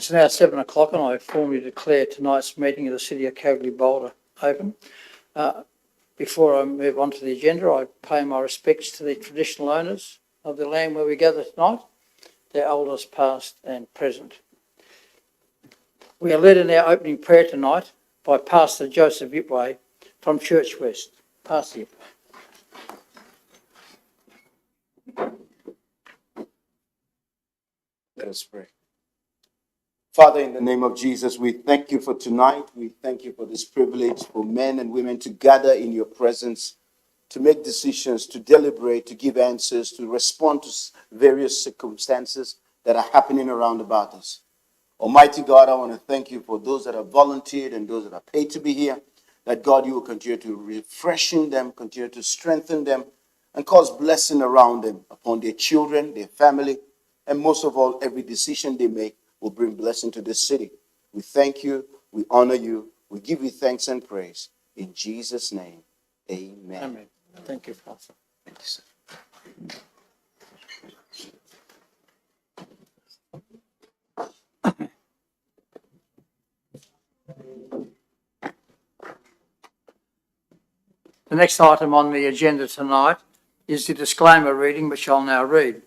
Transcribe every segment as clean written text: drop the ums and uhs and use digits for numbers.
It's now 7 o'clock and I formally declare tonight's meeting of the City of Kalgoorlie-Boulder open. Before I move on to the agenda, I pay my respects to the traditional owners of the land where we gather tonight, their elders past and present. We are led in our opening prayer tonight by Pastor Joseph Yipway from Church West. Pastor Yipway. Let us pray. Father, in the name of Jesus, we thank you for tonight. We thank you for this privilege for men and women to gather in your presence, to make decisions, to deliberate, to give answers, to respond to various circumstances that are happening around about us. Almighty God, I want to thank you for those that have volunteered and those that are paid to be here, that God, you will continue to refreshing them, continue to strengthen them, and cause blessing around them upon their children, their family, and most of all, every decision they make will bring blessing to this city. We thank you. We honor you. We give you thanks and praise. In Jesus' name, amen. Amen. Thank you, Pastor. Thank you, sir. The next item on the agenda tonight is the disclaimer reading, which I'll now read.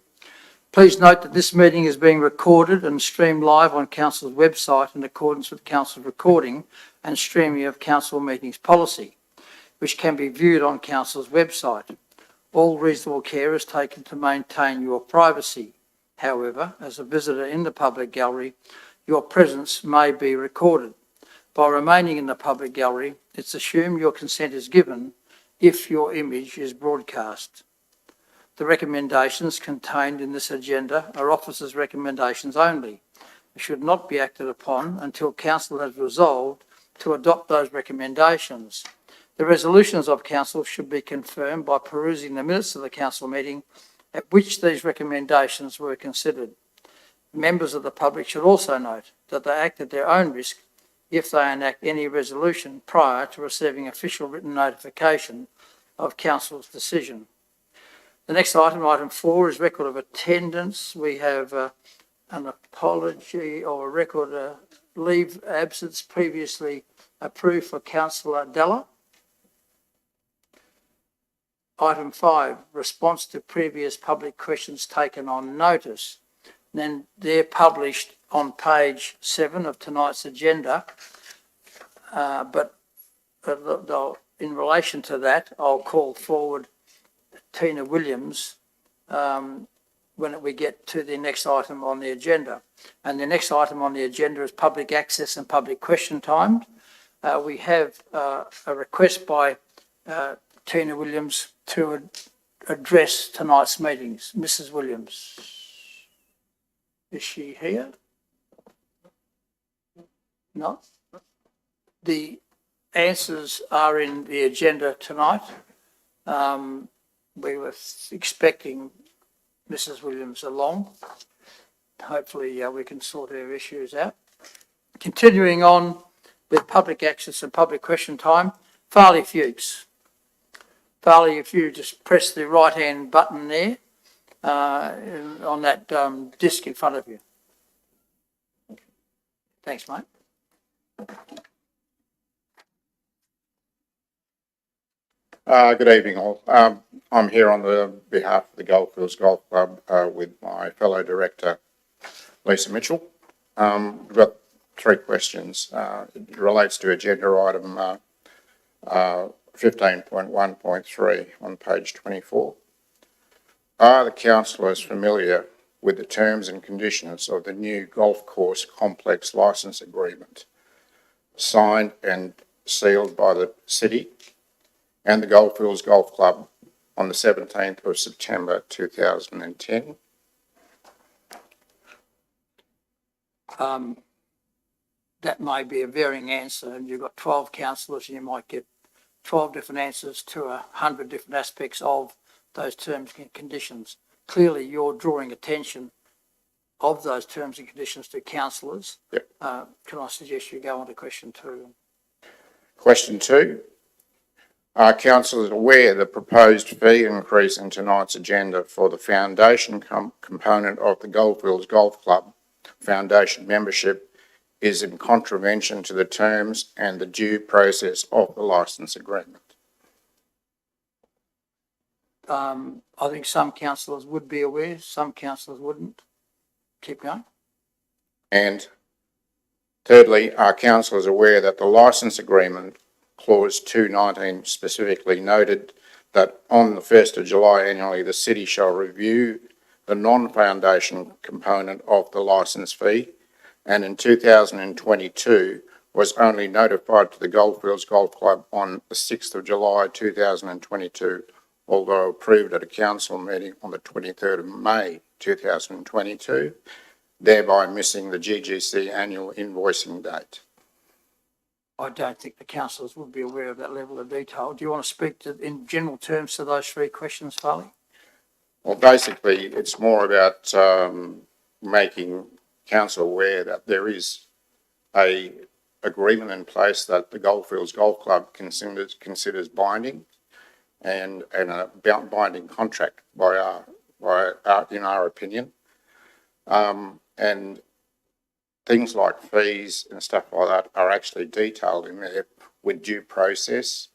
Please note that this meeting is being recorded and streamed live on Council's website in accordance with Council's recording and streaming of Council meetings policy, which can be viewed on Council's website. All reasonable care is taken to maintain your privacy. However, as a visitor in the public gallery, your presence may be recorded. By remaining in the public gallery, it's assumed your consent is given if your image is broadcast. The recommendations contained in this agenda are officers' recommendations only. They should not be acted upon until Council has resolved to adopt those recommendations. The resolutions of Council should be confirmed by perusing the minutes of the Council meeting at which these recommendations were considered. Members of the public should also note that they act at their own risk if they enact any resolution prior to receiving official written notification of Council's decision. The next item, item 4, is record of attendance. We have an apology or a record leave absence previously approved for Councillor Della. Item 5, response to previous public questions taken on notice. And then they're published on page 7 of tonight's agenda. But in relation to that, I'll call forward Tina Williams when we get to the next item on the agenda. And the next item on the agenda is public access and public question time. We have a request by Tina Williams to address tonight's meetings. Mrs. Williams, is she here? No? The answers are in the agenda tonight. We were expecting Mrs. Williams along. Hopefully we can sort her issues out. Continuing on with public access and public question time, Farley Fuchs. Farley, if you just press the right-hand button there on that disc in front of you. Thanks, mate. Good evening, all. I'm here on the behalf of the Goldfields Golf Club with my fellow director, Lisa Mitchell. We've got 3 questions. It relates to agenda item 15.1.3 on page 24. Are the councillors familiar with the terms and conditions of the new golf course complex licence agreement signed and sealed by the City and the Goldfields Golf Club on the 17th of September 2010? That may be a varying answer, and you've got 12 councillors and you might get 12 different answers to 100 different aspects of those terms and conditions. Clearly, you're drawing attention of those terms and conditions to councillors. Yep. Can I suggest you go on to question 2? Question 2. Are councillors aware the proposed fee increase in tonight's agenda for the foundation component of the Goldfields Golf Club foundation membership is in contravention to the terms and the due process of the licence agreement. I think some councillors would be aware, some councillors wouldn't. Keep going. And thirdly, are councillors aware that the licence agreement clause 219 specifically noted that on the 1st of July annually, the city shall review the non-foundation component of the licence fee, and in 2022 was only notified to the Goldfields Golf Club on the 6th of July 2022, although approved at a council meeting on the 23rd of May 2022, thereby missing the GGC annual invoicing date. I don't think the councillors would be aware of that level of detail. Do you want to speak to, in general terms, to those three questions, Farley? Well, basically, it's more about making council aware that there is a agreement in place that the Goldfields Golf Club considers binding, and a binding contract in our opinion, and things like fees and stuff like that are actually detailed in there with due process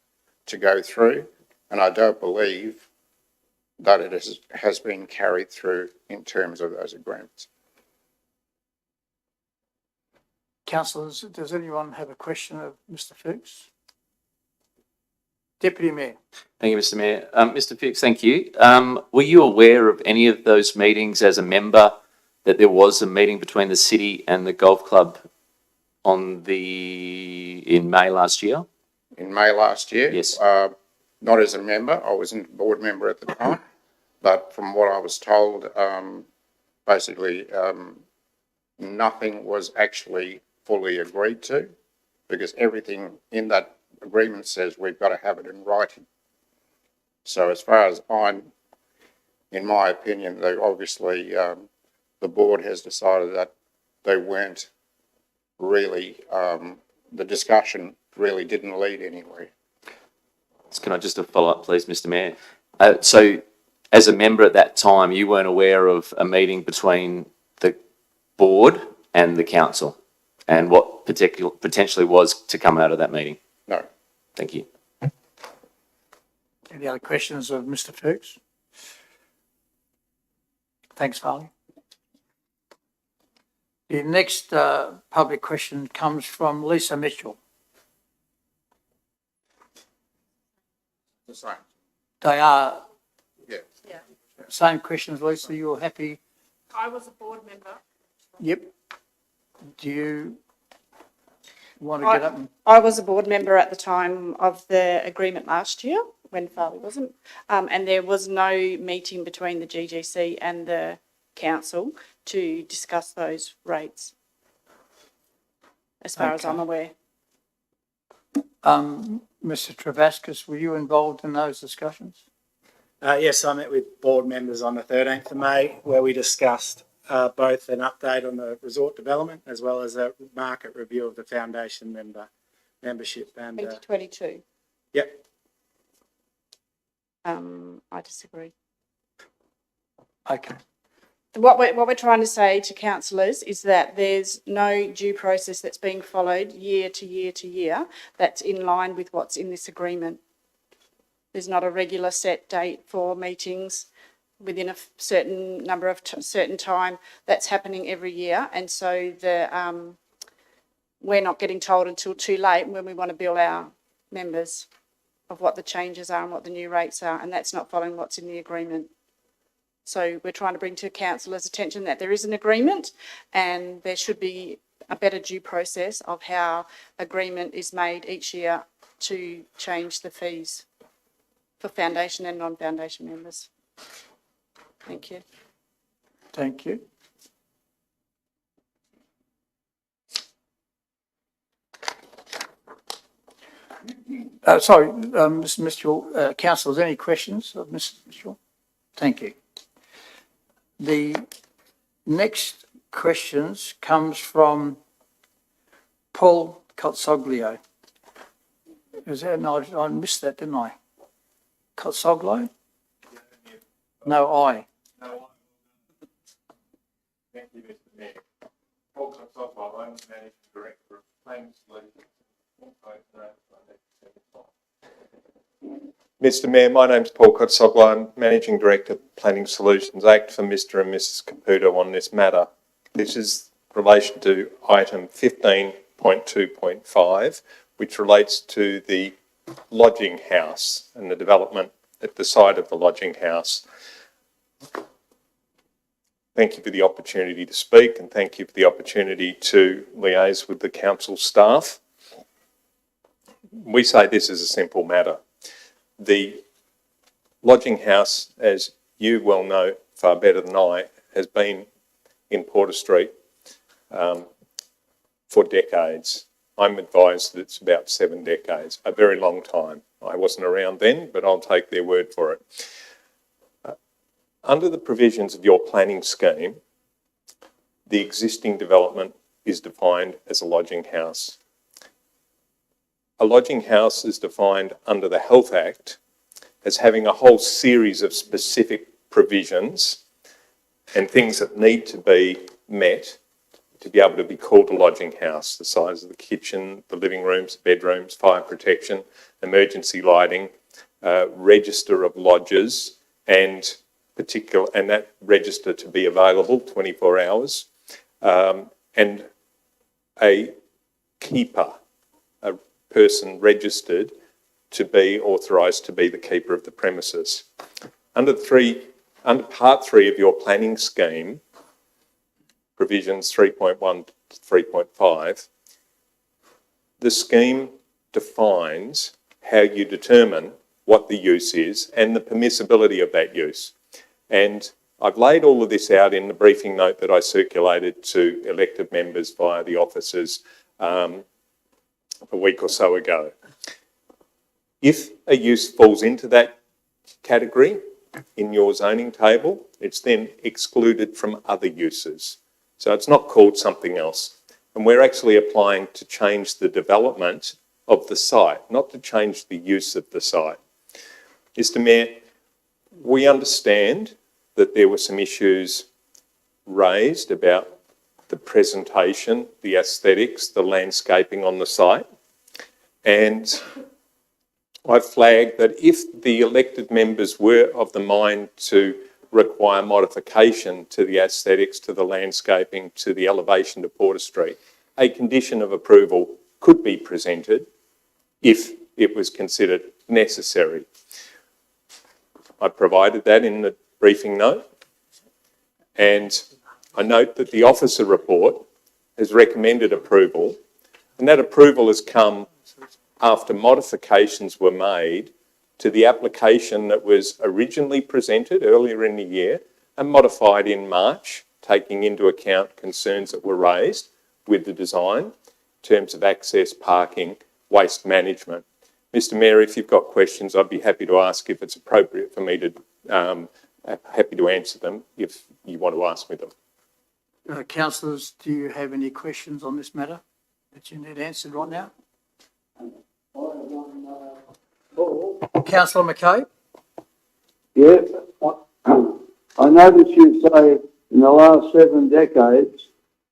to go through, and I don't believe that it has been carried through in terms of those agreements. Councillors, does anyone have a question of Mr Fuchs? Deputy Mayor. Thank you, Mr Mayor. Mr Fuchs, thank you. Were you aware of any of those meetings as a member, that there was a meeting between the city and the golf club in May last year? In May last year? Yes. Not as a member, I wasn't a board member at the time, but from what I was told, basically nothing was actually fully agreed to, because everything in that agreement says we've got to have it in writing. So as far as in my opinion, they obviously, the board has decided that they weren't really, the discussion really didn't lead anywhere. Can I just follow up, please, Mr Mayor? So as a member at that time, you weren't aware of a meeting between the board and the council and what potentially was to come out of that meeting? No. Thank you. Any other questions of Mr Fuchs? Thanks, Farley. The next public question comes from Lisa Mitchell. The same. They are Yeah. same questions, Lisa. You're happy? I was a board member. Yep. Do you want to get up and... I was a board member at the time of the agreement last year, when Farley wasn't, and there was no meeting between the GGC and the council to discuss those rates, as far as I'm aware. Mr Travascus, were you involved in those discussions? Yes, I met with board members on the 13th of May, where we discussed both an update on the resort development as well as a market review of the foundation membership. And 2022. Yep. I disagree. Okay. What we're trying to say to councillors is that there's no due process that's being followed year to year to year that's in line with what's in this agreement. There's not a regular set date for meetings within a certain number of certain time. That's happening every year, and so we're not getting told until too late when we want to bill our members of what the changes are and what the new rates are, and that's not following what's in the agreement. So we're trying to bring to councillors' attention that there is an agreement, and there should be a better due process of how agreement is made each year to change the fees for foundation and non-foundation members. Thank you. Thank you. Sorry, Mr Mitchell, councillors, any questions of Mr Mitchell? Thank you. The next questions comes from Paul Cotsoglio. Is that, no, I missed that, didn't I? Cotsoglo? No, I. Thank you, Mr Mayor. Paul Cotsoglo, I'm the Managing Mr Mayor, my name's Paul Kotsoglu. I'm Managing Director, Planning Solutions Act for Mr and Mrs Caputo on this matter. This is in relation to item 15.2.5, which relates to the lodging house and the development at the site of the lodging house. Thank you for the opportunity to speak, and thank you for the opportunity to liaise with the council staff. We say this is a simple matter. The lodging house, as you well know far better than I, has been in Porter Street for decades. I'm advised that it's about 7 decades, a very long time. I wasn't around then, but I'll take their word for it. Under the provisions of your planning scheme, the existing development is defined as a lodging house. A lodging house is defined under the Health Act as having a whole series of specific provisions and things that need to be met to be able to be called a lodging house. The size of the kitchen, the living rooms, bedrooms, fire protection, emergency lighting, register of lodges and that register to be available 24 hours, and a keeper, a person registered to be authorised to be the keeper of the premises. Under part 3 of your planning scheme, provisions 3.1 to 3.5, the scheme defines how you determine what the use is and the permissibility of that use. And I've laid all of this out in the briefing note that I circulated to elected members via the offices a week or so ago. If a use falls into that category in your zoning table, it's then excluded from other uses. So it's not called something else. And we're actually applying to change the development of the site, not to change the use of the site. Mr Mayor, we understand that there were some issues raised about the presentation, the aesthetics, the landscaping on the site. And I flagged that if the elected members were of the mind to require modification to the aesthetics, to the landscaping, to the elevation to Porter Street, a condition of approval could be presented if it was considered necessary. I provided that in the briefing note, and I note that the officer report has recommended approval, and that approval has come after modifications were made to the application that was originally presented earlier in the year and modified in March, taking into account concerns that were raised with the design in terms of access, parking, waste management. Mr Mayor, if you've got questions, I'd be happy to ask if it's appropriate for me to, happy to answer them if you want to ask me them. Councillors, do you have any questions on this matter that you need answered right now? Councillor McKay? Yes, I notice you say in the last 7 decades,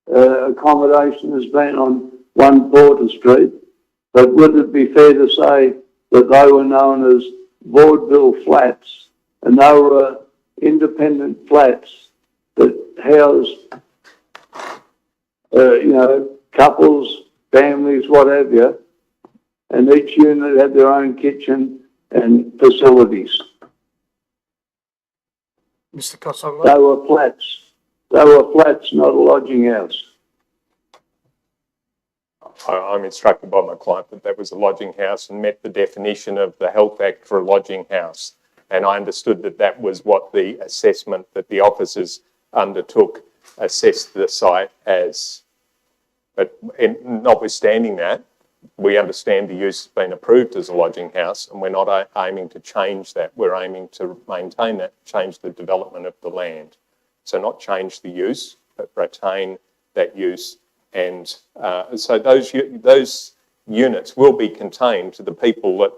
accommodation has been on 1 Porter Street, but would it be fair to say that they were known as vaudeville flats, and they were independent flats that housed, couples, families, what have you, and each unit had their own kitchen and facilities. Mr Kotsoglu? They were flats. They were flats, not a lodging house. I'm instructed by my client that that was a lodging house and met the definition of the Health Act for a lodging house. And I understood that that was what the assessment that the officers undertook assessed the site as. But notwithstanding that, we understand the use has been approved as a lodging house, and we're not aiming to change that. We're aiming to maintain that, change the development of the land. So not change the use, but retain that use. And so those units will be contained to the people that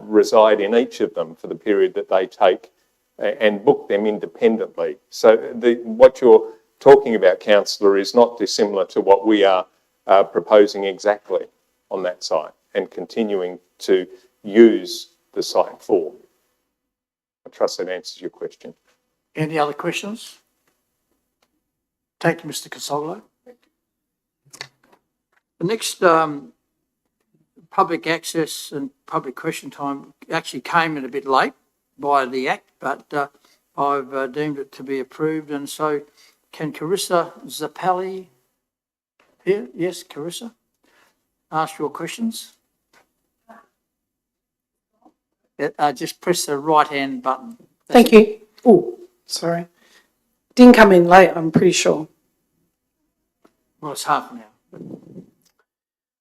reside in each of them for the period that they take and book them independently. So what you're talking about, councillor, is not dissimilar to what we are proposing exactly on that site and continuing to use the site for. I trust that answers your question. Any other questions? Thank you, Mr. Casolo. The next public access and public question time actually came in a bit late by the Act, but I've deemed it to be approved. And so can Carissa Zappelli here? Yes, Carissa, ask your questions. Just press the right-hand button. Thank you. Oh, sorry. Didn't come in late, I'm pretty sure. Well, it's half an hour.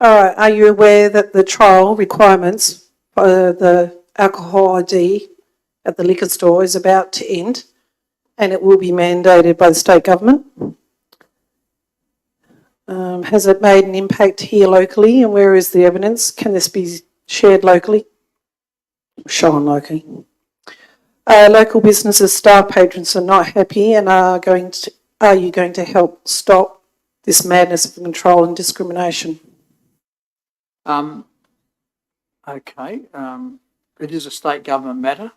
All right, are you aware that the trial requirements for the alcohol ID at the liquor store is about to end and it will be mandated by the state government? Has it made an impact here locally and where is the evidence? Can this be shared locally? Shown locally. Local businesses, staff, patrons are not happy and are you going to help stop this madness of control and discrimination? Okay. It is a state government matter.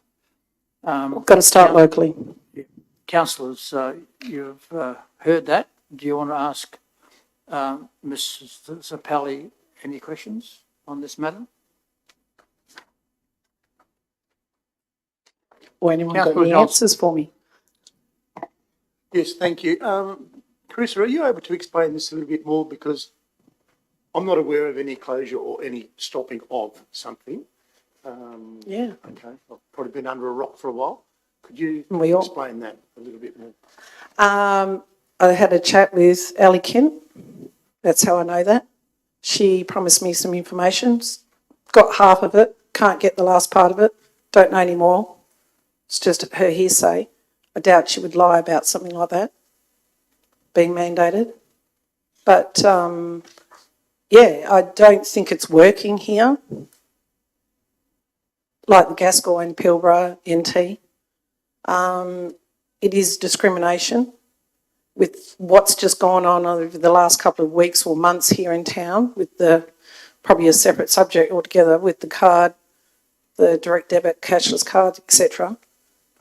We've got to start locally. Councillors, you've heard that. Do you want to ask Ms Zappelli any questions on this matter? Or anyone got Councillor any Johnson. answers for me? Yes, thank you. Carissa, are you able to explain this a little bit more? Because I'm not aware of any closure or any stopping of something. Yeah. Okay, I've probably been under a rock for a while. Could you We all- explain that a little bit more? I had a chat with Ali Kent. That's how I know that. She promised me some information. Got half of it. Can't get the last part of it. Don't know any more. It's just her hearsay. I doubt she would lie about something like that being mandated. But, yeah, I don't think it's working here. Like the Gascoyne, Pilbara, NT. It is discrimination with what's just gone on over the last couple of weeks or months here in town with the, probably a separate subject altogether with the card, the direct debit, cashless card, etc.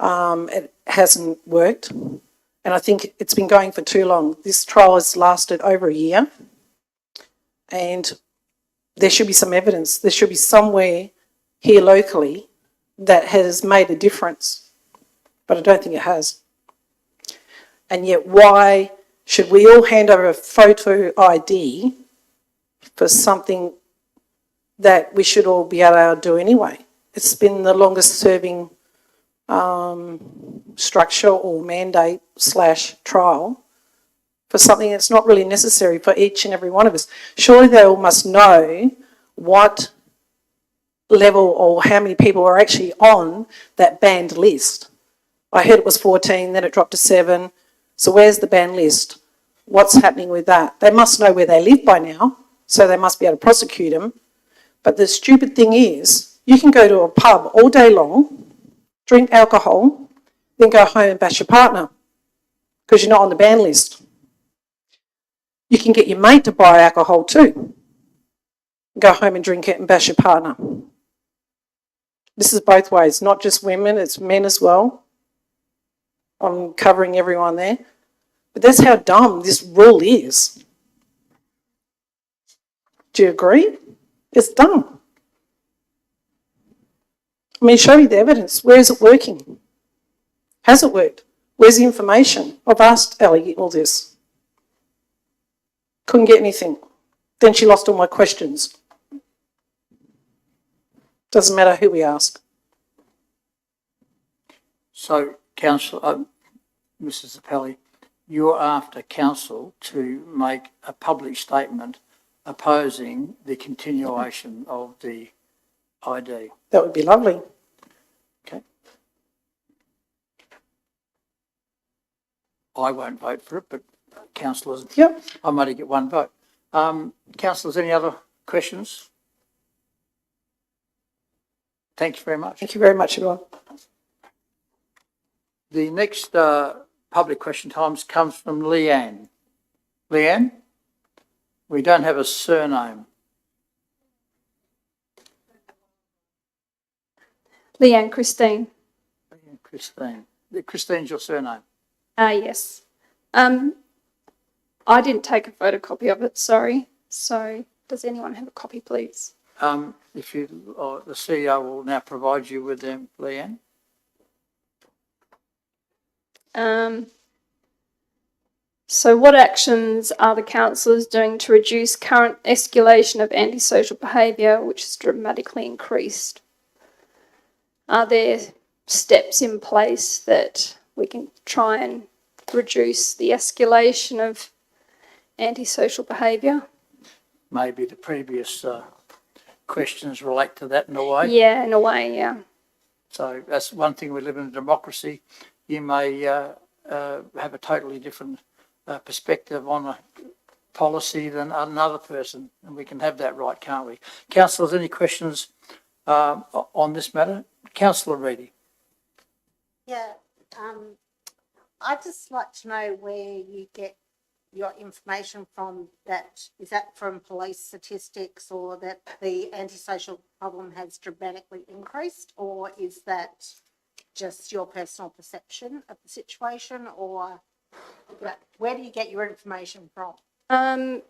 It hasn't worked. And I think it's been going for too long. This trial has lasted over a year. And there should be some evidence. There should be somewhere here locally that has made a difference. But I don't think it has. And yet why should we all hand over a photo ID for something that we should all be able to do anyway? It's been the longest serving structure or mandate / trial for something that's not really necessary for each and every one of us. Surely they all must know what level or how many people are actually on that banned list. I heard it was 14, then it dropped to 7. So where's the banned list? What's happening with that? They must know where they live by now, so they must be able to prosecute them. But the stupid thing is, you can go to a pub all day long, drink alcohol, then go home and bash your partner because you're not on the ban list. You can get your mate to buy alcohol too. Go home and drink it and bash your partner. This is both ways, not just women, it's men as well. I'm covering everyone there. But that's how dumb this rule is. Do you agree? It's dumb. I mean, show me the evidence. Where is it working? Has it worked? Where's the information? I've asked Ellie all this. Couldn't get anything. Then she lost all my questions. Doesn't matter who we ask. So, Councillor, Mrs. Zappelli, you're after council to make a public statement opposing the continuation of the ID. That would be lovely. Okay. I won't vote for it, but councillors, Yep. I might only get one vote. Councillors, any other questions? Thank you very much. Thank you very much, everyone. The next public question times comes from Leanne. Leanne, We don't have a surname. Leanne Christine. Christine. Christine's your surname. Yes. I didn't take a photocopy of it, sorry. So does anyone have a copy, please? If you, or the CEO will now provide you with them, Leanne. So what actions are the councillors doing to reduce current escalation of antisocial behaviour, which has dramatically increased? Are there steps in place that we can try and reduce the escalation of antisocial behaviour? Maybe the previous questions relate to that in a way. Yeah, in a way, yeah. So that's one thing, we live in a democracy. You may have a totally different perspective on a policy than another person, and we can have that right, can't we? Councillors, any questions on this matter? Councillor Reedy. Yeah, I'd just like to know where you get your information from. That is that from police statistics, or that the antisocial problem has dramatically increased, or is that just your personal perception of the situation, or where do you get your information from? A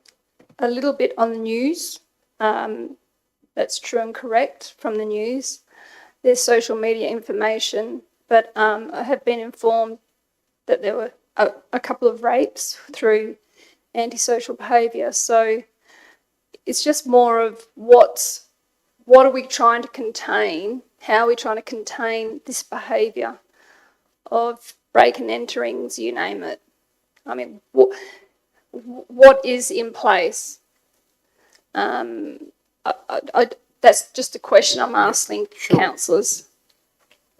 little bit on the news. That's true and correct from the news. There's social media information, but I have been informed that there were a couple of rapes through antisocial behaviour. So it's just more of what are we trying to contain? How are we trying to contain this behaviour of break and enterings, you name it? I mean, what is in place? That's just a question I'm asking councillors.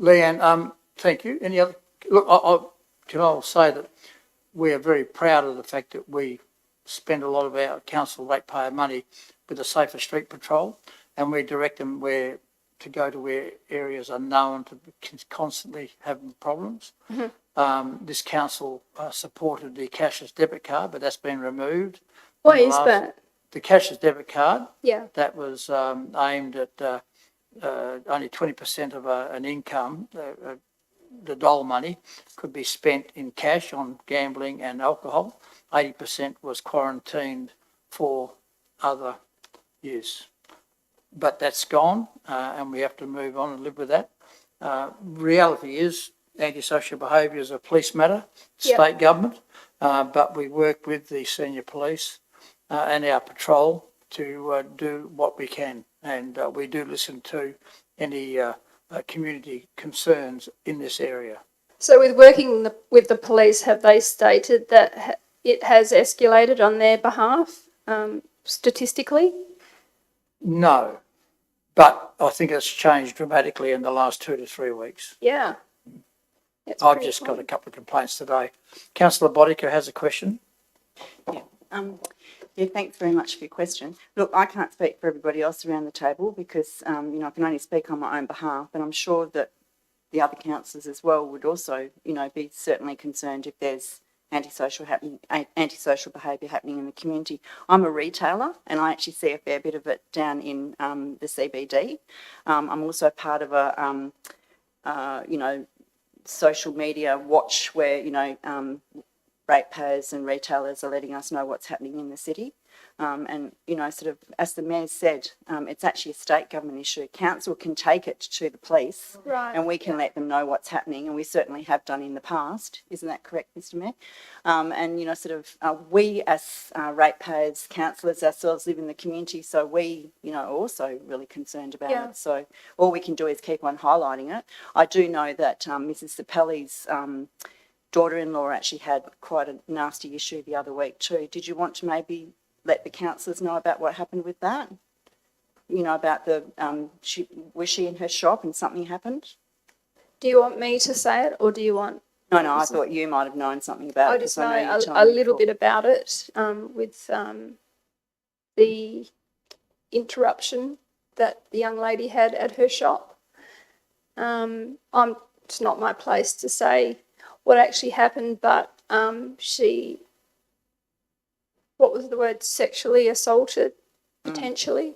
Leanne, thank you. Any other? Look, I'll say that we are very proud of the fact that we spend a lot of our council ratepayer money with the Safer Street Patrol, and we direct them to go to where areas are known to constantly having problems. Mm-hmm. This council supported the cashless debit card, but that's been removed. What is that? The cashless debit card. Yeah. That was aimed at only 20% of an income. The dole money could be spent in cash on gambling and alcohol. 80% was quarantined for other use. But that's gone, and we have to move on and live with that. Reality is antisocial behaviour is a police matter, state government, but we work with the senior police and our patrol to do what we can, and we do listen to any community concerns in this area. So with working with the police, have they stated that it has escalated on their behalf statistically? No, but I think it's changed dramatically in the last 2 to 3 weeks. Yeah. I've just got a couple of complaints today. Councillor Bodica has a question. Yeah, thanks very much for your question. Look, I can't speak for everybody else around the table because, I can only speak on my own behalf, but I'm sure that the other councillors as well would also, be certainly concerned if there's antisocial behaviour happening in the community. I'm a retailer and I actually see a fair bit of it down in the CBD. I'm also part of a, social media watch where, ratepayers and retailers are letting us know what's happening in the city. And, sort of, as the Mayor said, it's actually a state government issue. Council can take it to the police and we can let them know what's happening, and we certainly have done in the past. Isn't that correct, Mr Mayor? And, we as ratepayers, councillors ourselves live in the community, so we, are also really concerned about it. So all we can do is keep on highlighting it. I do know that Mrs Sapelli's daughter-in-law actually had quite a nasty issue the other week too. Did you want to maybe let the councillors know about what happened with that? About the, was she in her shop and something happened? Do you want me to say it, or do you want... No, I thought you might have known something about it. I just know a little bit about it with the interruption that the young lady had at her shop. It's not my place to say what actually happened, but she what was the word, sexually assaulted, potentially.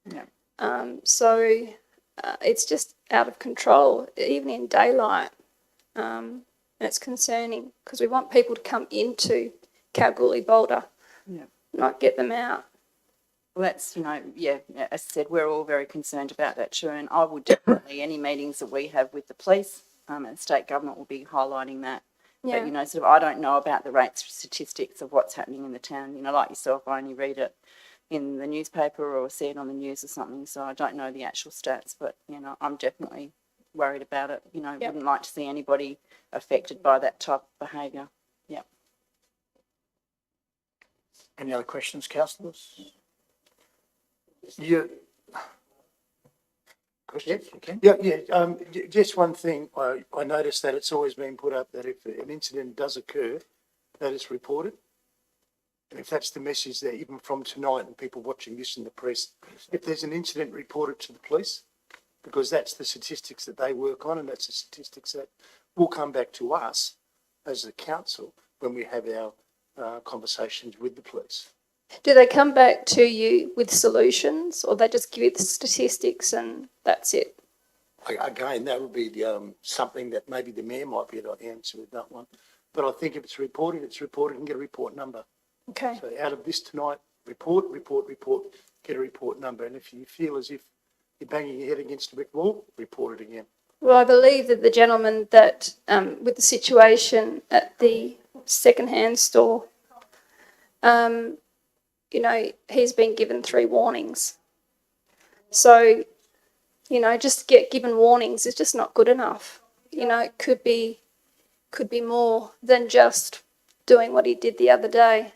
Yeah. So it's just out of control, even in daylight. And it's concerning because we want people to come into Kalgoorlie-Boulder, Yeah. not get them out. Well, that's, as I said, we're all very concerned about that too. And I would definitely, any meetings that we have with the police and state government will be highlighting that. Yeah. But, sort of, I don't know about the rates statistics of what's happening in the town. Like yourself, I only read it in the newspaper or see it on the news or something. So I don't know the actual stats, but, I'm definitely worried about it. Wouldn't like to see anybody affected by that type of behaviour. Yep. Any other questions, councillors? You. Yes, you can. Just one thing. I noticed that it's always been put up that if an incident does occur, that it's reported. And if that's the message that even from tonight and people watching this in the press, if there's an incident, report it to the police, because that's the statistics that they work on and that's the statistics that will come back to us as the council when we have our conversations with the police. Do they come back to you with solutions, or they just give you the statistics and that's it? Again, that would be something that maybe the mayor might be able to answer with that one. But I think if it's reported and get a report number. Okay. So out of this tonight, report, get a report number. And if you feel as if you're banging your head against a brick wall, report it again. Well, I believe that the gentleman that, with the situation at the second-hand store, he's been given 3 warnings. So, just get given warnings is just not good enough. It could be more than just doing what he did the other day.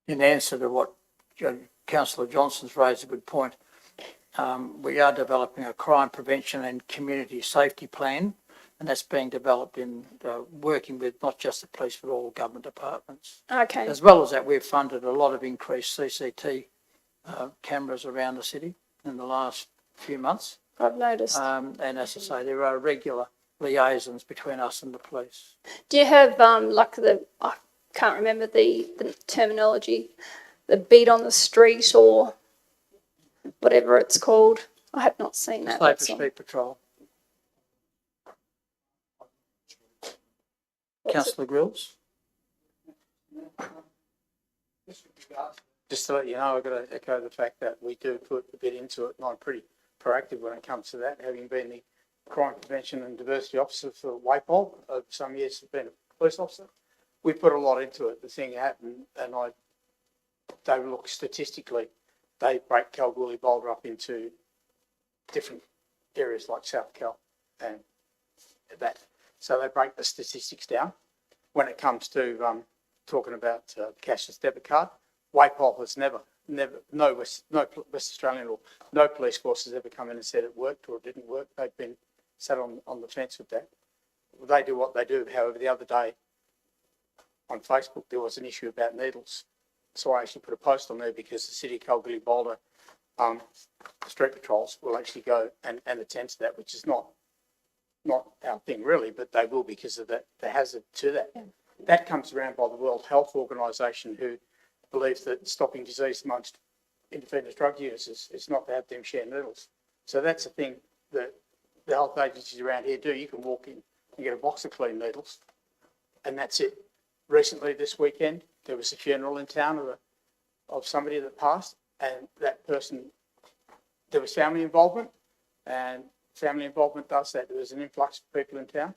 In answer to what Councillor Johnson's raised a good point, we are developing a crime prevention and community safety plan, and that's being developed in working with not just the police but all government departments. Okay. As well as that, we've funded a lot of increased CCT cameras around the city in the last few months. I've noticed. And as I say, there are regular liaisons between us and the police. Do you have I can't remember the terminology, the beat on the street or whatever it's called? I have not seen that. Safer Street Patrol. Councillor Grills. Just to let you know, I've got to echo the fact that we do put a bit into it, and I'm pretty proactive when it comes to that, having been the Crime Prevention and Diversity Officer for Walpole over some years, been a police officer. We put a lot into it. The thing happened, and they look statistically, they break Kalgoorlie-Boulder up into different areas like South Cal and that. So they break the statistics down. When it comes to talking about cashless debit card, Walpole has never, no West Australian or no police force has ever come in and said it worked or it didn't work. They've been sat on the fence with that. They do what they do. However, the other day on Facebook, there was an issue about needles. So I actually put a post on there because the city of Kalgoorlie-Boulder street patrols will actually go and attend to that, which is not our thing really, but they will because of the hazard to that. Yeah. That comes around by the World Health Organisation, who believes that stopping disease amongst intravenous drug users is not to have them share needles. So that's a thing that the health agencies around here do. You can walk in and get a box of clean needles, and that's it. Recently, this weekend, there was a funeral in town of somebody that passed, and that person, there was family involvement, and family involvement does that. There was an influx of people in town.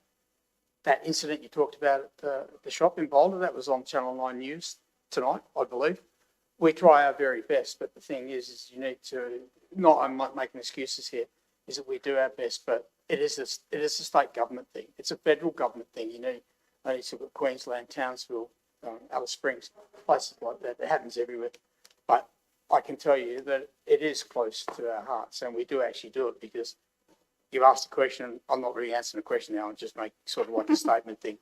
That incident you talked about at the shop in Boulder, that was on Channel 9 News tonight, I believe. We try our very best, but the thing is you need to, I'm not making excuses here, is that we do our best, but it is a state government thing. It's a federal government thing. You need only to look at Queensland, Townsville, Alice Springs, places like that. It happens everywhere. But I can tell you that it is close to our hearts, and we do actually do it because you've asked a question. I'm not really answering a question now. I'm just making sort of like a statement thing.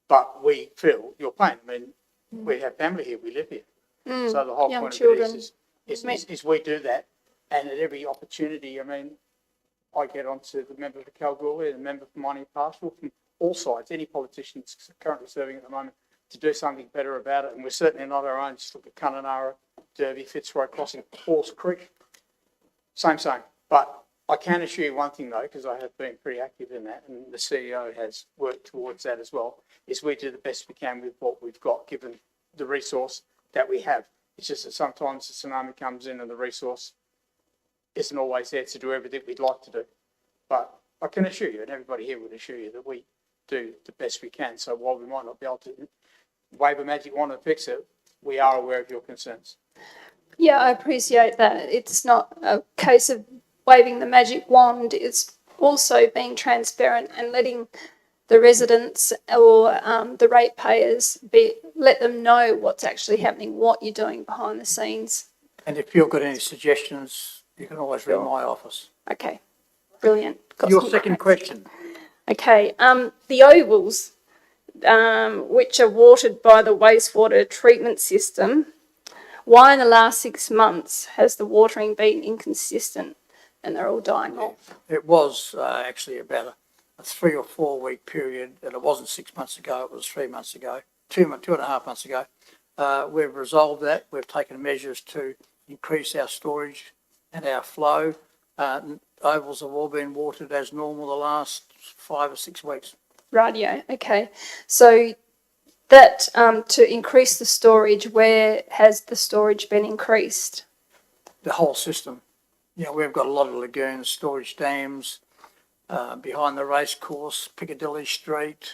But we feel your pain. I mean, we have family here. We live here. So the whole young point children. of it is we do that. And at every opportunity, I mean, I get onto the member for Kalgoorlie, the member for Mining Pastoral, from all sides. Any politician that's currently serving at the moment to do something better about it, and we're certainly not our own. Just look at Kununurra, Derby, Fitzroy Crossing, Halls Creek, same. But I can assure you one thing though, because I have been pretty active in that, and the CEO has worked towards that as well, is we do the best we can with what we've got, given the resource that we have. It's just that sometimes the tsunami comes in and the resource isn't always there to do everything we'd like to do. But I can assure you, and everybody here would assure you, that we do the best we can. So while we might not be able to wave a magic wand and fix it, we are aware of your concerns. Yeah, I appreciate that. It's not a case of waving the magic wand. It's also being transparent and letting the residents or the ratepayers let them know what's actually happening, what you're doing behind the scenes. And if you've got any suggestions, you can always ring my office. Okay, brilliant. Got Your some- second question. Okay, the ovals, which are watered by the wastewater treatment system, why in the last 6 months has the watering been inconsistent and they're all dying off? It was actually about a 3 or 4 week period, and it wasn't 6 months ago, it was 3 months ago, 2.5 months ago. We've resolved that. We've taken measures to increase our storage and our flow. Ovals have all been watered as normal the last 5 or 6 weeks. Radio, okay. So that to increase the storage, where has the storage been increased? The whole system. You know, we've got a lot of lagoons, storage dams, behind the race course, Piccadilly Street,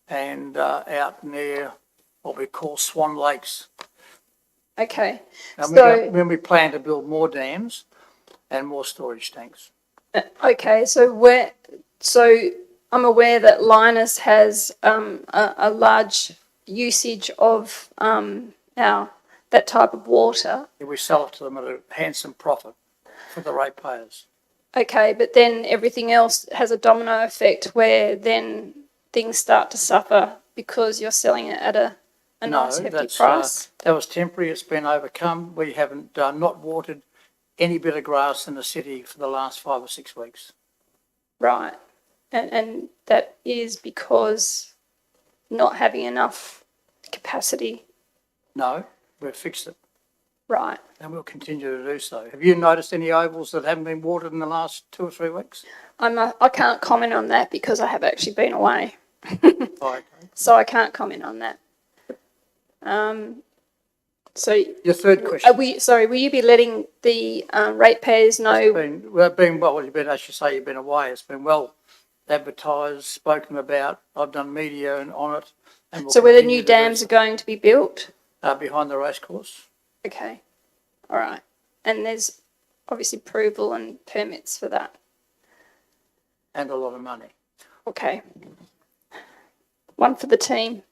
and out near what we call Swan Lakes. Okay. And So, when we plan to build more dams and more storage tanks. okay, so I'm aware that Linus has a large usage of that type of water. We sell it to them at a handsome profit for the ratepayers. Okay, but then everything else has a domino effect where then things start to suffer because you're selling it at a nice hefty price. That was temporary. It's been overcome. We haven't not watered any bit of grass in the city for the last 5 or 6 weeks. Right. And that is because not having enough capacity. No, we've fixed it. Right. And we'll continue to do so. Have you noticed any ovals that haven't been watered in the last 2 or 3 weeks? I can't comment on that because I have actually been away. Okay. So I can't comment on that. So Your third question. will you be letting the ratepayers know? As you say, you've been away. It's been well advertised, spoken about. I've done media on it. And we'll So where the continue new to do dams so. are going to be built? Behind the racecourse. Okay. All right. And there's obviously approval and permits for that. And a lot of money. Okay. One for the team.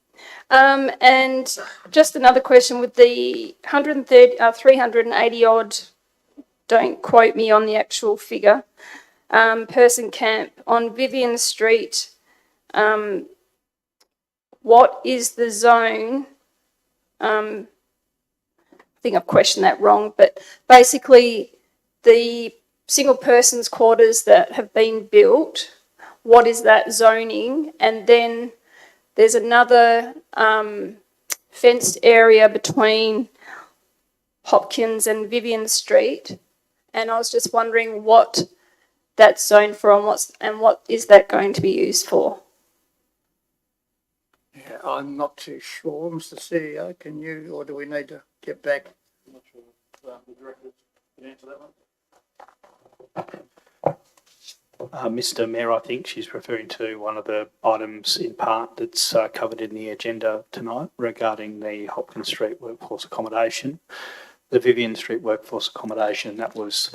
And just another question with the 380 odd, don't quote me on the actual figure, person camp on Vivian Street. What is the zone? I think I've questioned that wrong, but basically the single person's quarters that have been built, what is that zoning? And then there's another fenced area between Hopkins and Vivian Street, and I was just wondering what that's zoned for and what is that going to be used for? Yeah, I'm not too sure, Mr. CEO. Can you, or do we need to get back? I'm not sure if the director can answer that one. Mr. Mayor, I think she's referring to one of the items in part that's covered in the agenda tonight regarding the Hopkins Street workforce accommodation. The Vivian Street workforce accommodation, that was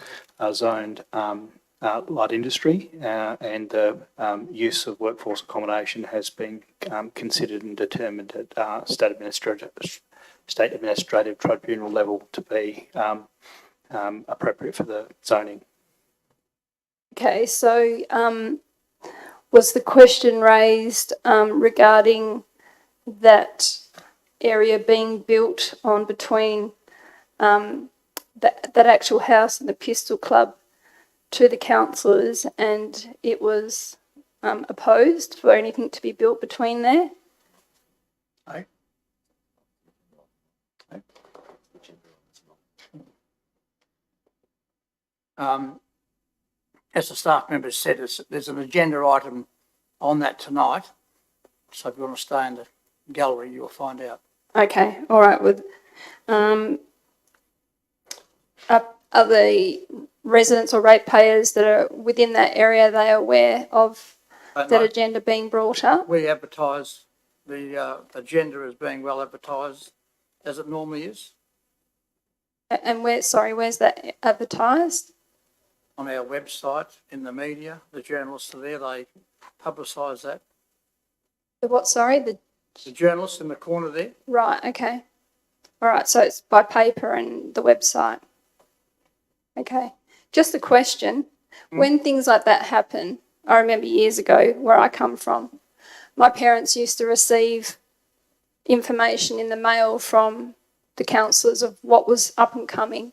zoned light industry, and the use of workforce accommodation has been considered and determined at state administrative tribunal level to be appropriate for the zoning. Okay, so was the question raised regarding that area being built on between that actual house and the Pistol Club to the councillors, and it was opposed for anything to be built between there? As the staff member said, there's an agenda item on that tonight. So if you want to stay in the gallery, you'll find out. Okay, all right. Are the residents or ratepayers that are within that area, they are aware of that agenda being brought up? We advertise the agenda as being well advertised, as it normally is, And where's that advertised? on our website, in the media. The journalists are there, they publicise that. The what, sorry? The journalists in the corner there. Right, okay. All right, so it's by paper and the website. Okay. Just a question. When things like that happen, I remember years ago where I come from, my parents used to receive information in the mail from the councillors of what was up and coming.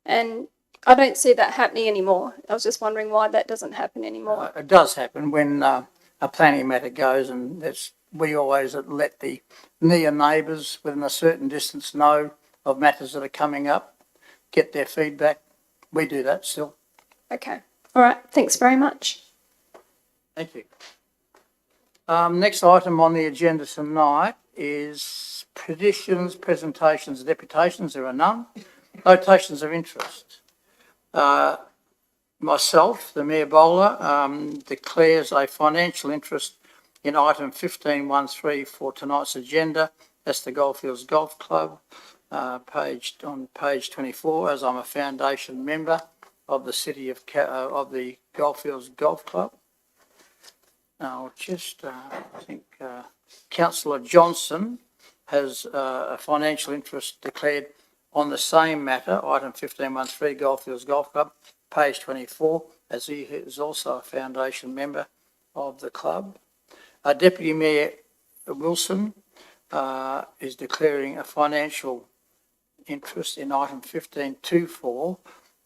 And I don't see that happening anymore. I was just wondering why that doesn't happen anymore. It does happen when a planning matter goes, and we always let the near neighbours within a certain distance know of matters that are coming up, get their feedback. We do that still. Okay. All right. Thanks very much. Thank you. Next item on the agenda tonight is petitions, presentations, deputations. There are none. Notations of interest. Myself, the Mayor Bowler, declares a financial interest in item 1513 for tonight's agenda. That's the Goldfields Golf Club, on page 24, as I'm a foundation member of the city of the Goldfields Golf Club. I'll just, I think Councillor Johnson has a financial interest declared on the same matter, item 1513, Goldfields Golf Club, page 24, as he is also a foundation member of the club. Deputy Mayor Wilson is declaring a financial interest in item 1524,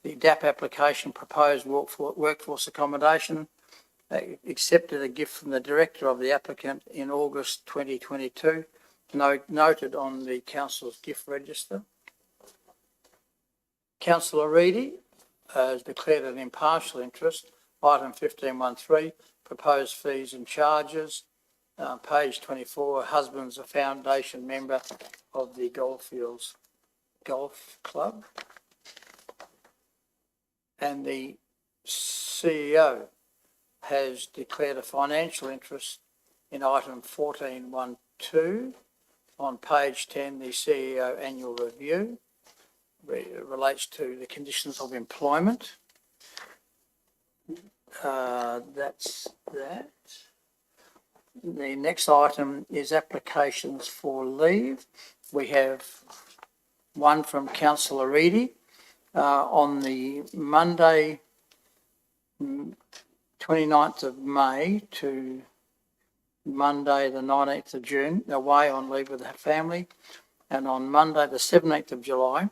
the DAP application, proposed workforce accommodation, accepted a gift from the director of the applicant in August 2022, noted on the council's gift register. Councillor Reedy has declared an impartial interest, item 1513, proposed fees and charges, page 24, husband's a foundation member of the Goldfields Golf Club. And the CEO has declared a financial interest in item 1412 on page 10, the CEO annual review. It relates to the conditions of employment. That's that. The next item is applications for leave. We have one from Councillor Reedy on the Monday 29th of May to Monday the 19th of June, away on leave with her family, and on Monday the 17th of July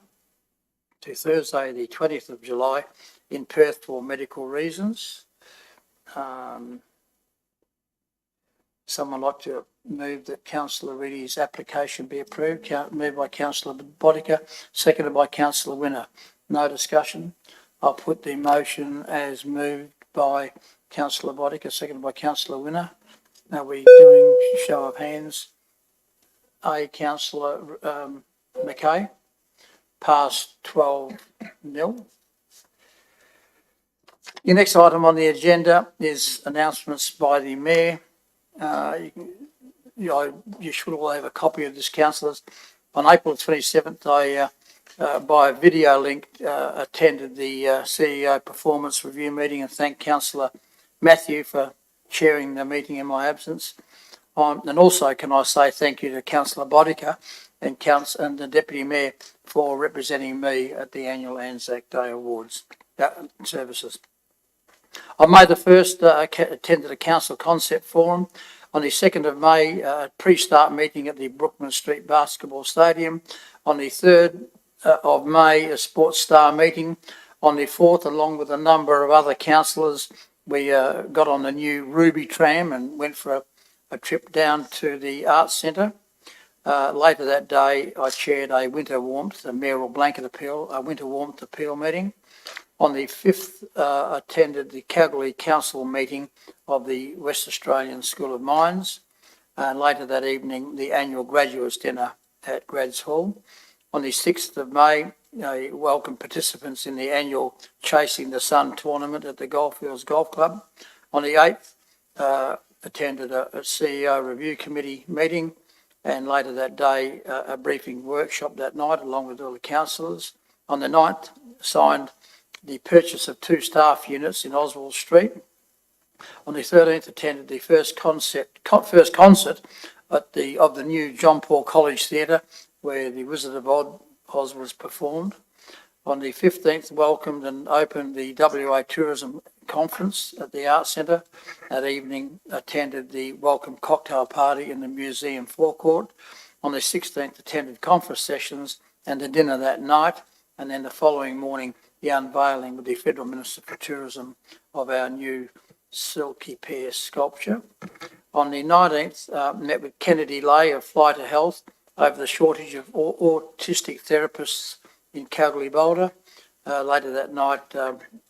to Thursday the 20th of July in Perth for medical reasons. Someone like to move that Councillor Reedy's application be approved. Moved by Councillor Bodica, seconded by Councillor Winner. No discussion. I'll put the motion as moved by Councillor Bodica, seconded by Councillor Winner. Are we doing show of hands? Councillor McKay. Passed 12-0. The next item on the agenda is announcements by the Mayor. You should all have a copy of this, councillors. On April 27th, I, by a video link, attended the CEO performance review meeting and thanked Councillor Matthew for chairing the meeting in my absence. And also, can I say thank you to Councillor Bodica and the Deputy Mayor for representing me at the annual Anzac Day Awards services. On May the 1st, attended a council concept forum. On the 2nd of May, a pre-start meeting at the Brookman Street Basketball Stadium. On the 3rd of May, a Sports Star meeting. On the 4th, along with a number of other councillors, we got on the new Ruby tram and went for a trip down to the Arts Centre. Later that day, I chaired a winter warmth, a mayoral blanket appeal, a winter warmth appeal meeting. On the 5th, attended the Kalgoorlie Council meeting of the West Australian School of Mines. And later that evening, the annual graduates dinner at Grads Hall. On the 6th of May, welcome participants in the annual Chasing the Sun tournament at the Goldfields Golf Club. On the 8th, attended a CEO review committee meeting, and later that day, a briefing workshop that night along with all the councillors. On the 9th, signed the purchase of 2 staff units in Oswald Street. On the 13th, attended the first concert of the new John Paul College Theatre, where The Wizard of Oz was performed. On the 15th, welcomed and opened the WA Tourism Conference at the Arts Centre. That evening, attended the welcome cocktail party in the museum forecourt. On the 16th, attended conference sessions and the dinner that night. And then the following morning, the unveiling with the Federal Minister for Tourism of our new Silky Pear sculpture. On the 19th, met with Kennedy Lay of Fly to Health over the shortage of autistic therapists in Kalgoorlie-Boulder. Later that night,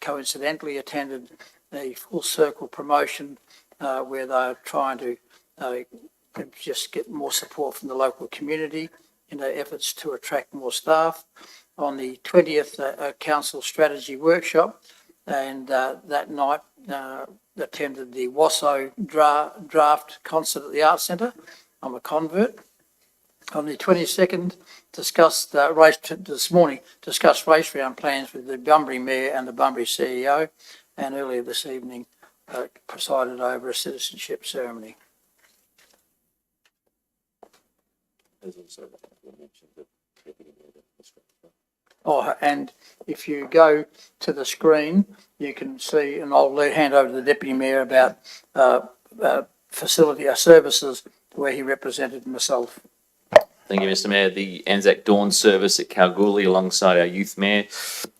coincidentally attended a full circle promotion where they are trying to just get more support from the local community in their efforts to attract more staff. On the 20th, a council strategy workshop, and that night attended the Wasso draft concert at the Arts Centre. I'm a convert. On the 22nd, discussed race round plans with the Bunbury Mayor and the Bunbury CEO, and earlier this evening presided over a citizenship ceremony. Oh, and if you go to the screen, you can see, and I'll hand over to the Deputy Mayor about facility services where he represented myself. Thank you, Mr. Mayor. The Anzac Dawn service at Kalgoorlie alongside our youth mayor.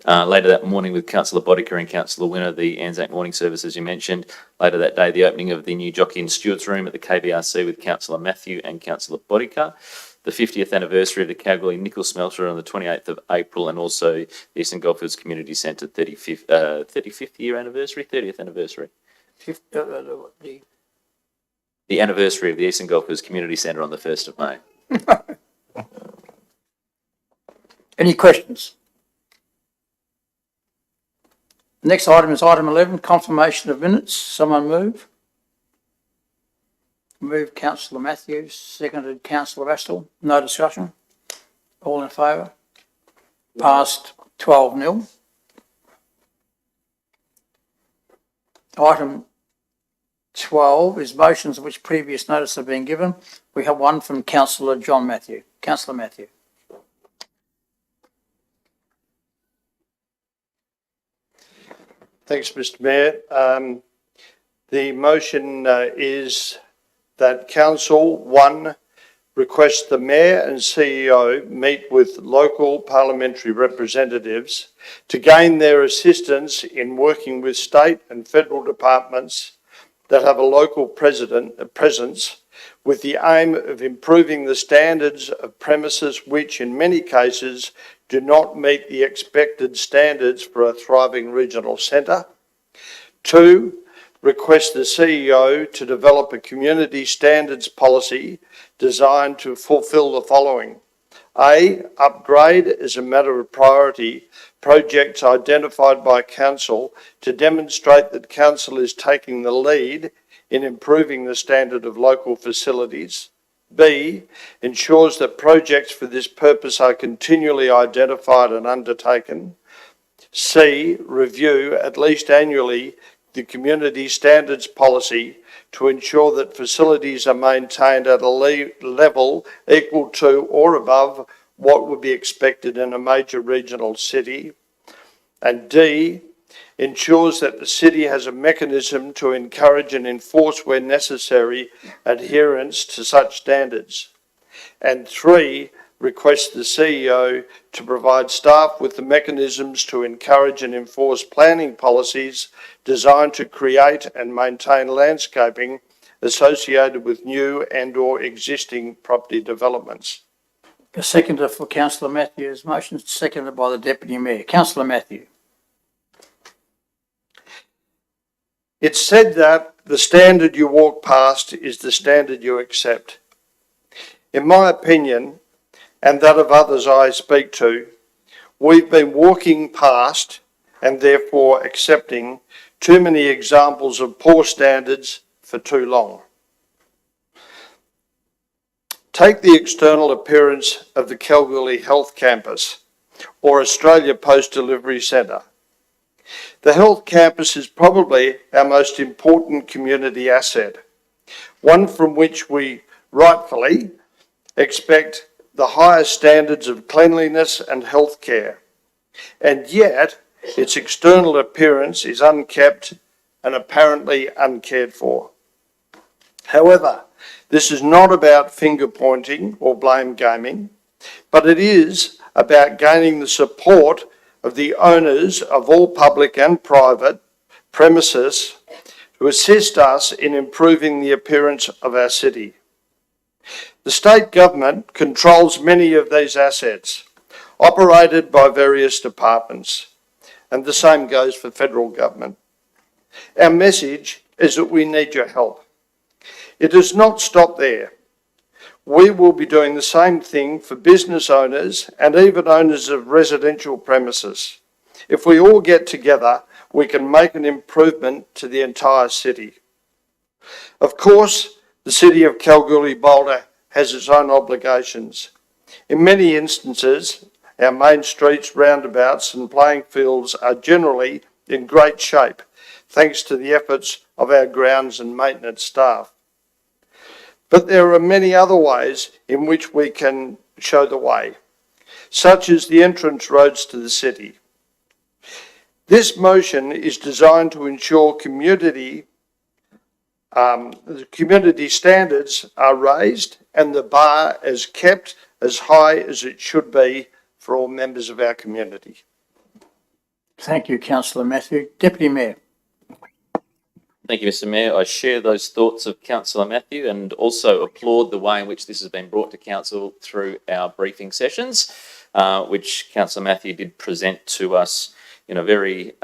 Later that morning with Councillor Boddicker and Councillor Winner, the Anzac morning service, as you mentioned. Later that day, the opening of the new Jockey and Stewards room at the KBRC with Councillor Matthew and Councillor Boddicker. The 50th anniversary of the Kalgoorlie Nickel Smelter on the 28th of April, and also the Eastern Goldfields Community Centre 35th year anniversary, 30th anniversary. The anniversary of the Eastern Goldfields Community Centre on the 1st of May. Any questions? The next item is item 11, confirmation of minutes. Someone move. Moved Councillor Matthews, seconded Councillor Astle. No discussion. All in favour? Passed 12-0. Item 12 is motions of which previous notice have been given. We have one from Councillor John Matthew. Councillor Matthew. Thanks, Mr. Mayor. The motion is that Council, 1, request the Mayor and CEO meet with local parliamentary representatives to gain their assistance in working with state and federal departments that have a local presence with the aim of improving the standards of premises which in many cases do not meet the expected standards for a thriving regional centre. 2, request the CEO to develop a community standards policy designed to fulfil the following. A, upgrade as a matter of priority projects identified by Council to demonstrate that Council is taking the lead in improving the standard of local facilities. B, ensures that projects for this purpose are continually identified and undertaken. C, review at least annually the community standards policy to ensure that facilities are maintained at a level equal to or above what would be expected in a major regional city. And D, ensures that the city has a mechanism to encourage and enforce where necessary adherence to such standards. And 3, requests the CEO to provide staff with the mechanisms to encourage and enforce planning policies designed to create and maintain landscaping associated with new and/or existing property developments. A seconder for Councillor Matthews. Motion seconded by the Deputy Mayor. Councillor Matthew. It's said that the standard you walk past is the standard you accept. In my opinion, and that of others I speak to, we've been walking past and therefore accepting too many examples of poor standards for too long. Take the external appearance of the Kalgoorlie Health Campus or Australia Post Delivery Centre. The health campus is probably our most important community asset, one from which we rightfully expect the highest standards of cleanliness and health care. And yet, its external appearance is unkept and apparently uncared for. However, this is not about finger pointing or blame gaming, but it is about gaining the support of the owners of all public and private premises to assist us in improving the appearance of our city. The state government controls many of these assets, operated by various departments, and the same goes for federal government. Our message is that we need your help. It does not stop there. We will be doing the same thing for business owners and even owners of residential premises. If we all get together, we can make an improvement to the entire city. Of course, the city of Kalgoorlie-Boulder has its own obligations. In many instances, our main streets, roundabouts and playing fields are generally in great shape, thanks to the efforts of our grounds and maintenance staff. But there are many other ways in which we can show the way, such as the entrance roads to the city. This motion is designed to ensure community standards are raised and the bar is kept as high as it should be for all members of our community. Thank you, Councillor Matthew. Deputy Mayor. Thank you, Mr. Mayor. I share those thoughts of Councillor Matthew and also applaud the way in which this has been brought to Council through our briefing sessions, which Councillor Matthew did present to us in a very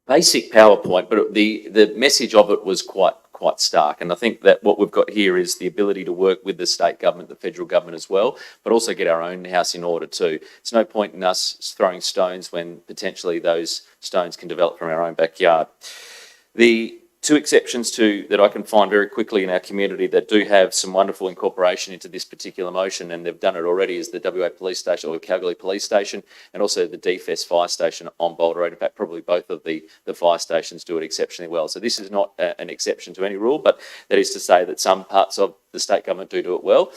basic PowerPoint, but the message of it was quite stark. And I think that what we've got here is the ability to work with the state government, the federal government as well, but also get our own house in order too. It's no point in us throwing stones when potentially those stones can develop from our own backyard. The two exceptions that I can find very quickly in our community that do have some wonderful incorporation into this particular motion, and they've done it already, is the WA Police Station or Kalgoorlie Police Station, and also the DFS Fire Station on Boulder Road. In fact, probably both of the fire stations do it exceptionally well. So this is not an exception to any rule, but that is to say that some parts of the state government do it well,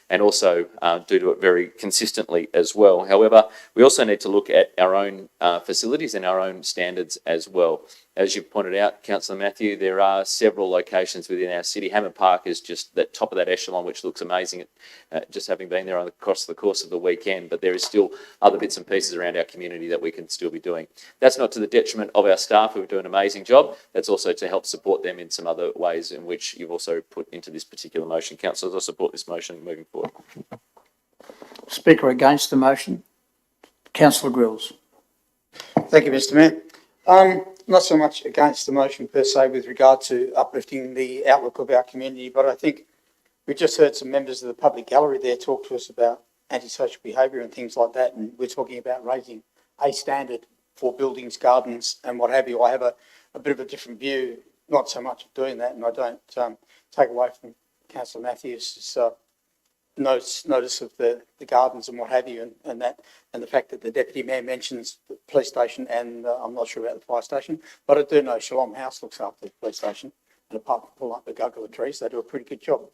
and also do it very consistently as well. However, we also need to look at our own facilities and our own standards as well. As you pointed out, Councillor Matthew, there are several locations within our city. Hammond Park is just the top of that echelon, which looks amazing, just having been there across the course of the weekend, but there is still other bits and pieces around our community that we can still be doing. That's not to the detriment of our staff who are doing an amazing job. That's also to help support them in some other ways in which you've also put into this particular motion. Councillors, I support this motion moving forward. Speaker against the motion, Councillor Grills. Thank you, Mr. Mayor. Not so much against the motion per se with regard to uplifting the outlook of our community, but I think we just heard some members of the public gallery there talk to us about antisocial behaviour and things like that, and we're talking about raising a standard for buildings, gardens and what have you. I have a bit of a different view, not so much of doing that, and I don't take away from Councillor Matthews' notice of the gardens and what have you, and the fact that the Deputy Mayor mentions the police station, and I'm not sure about the fire station, but I do know Shalom House looks after the police station, and apart from pulling up the gugger trees, they do a pretty good job.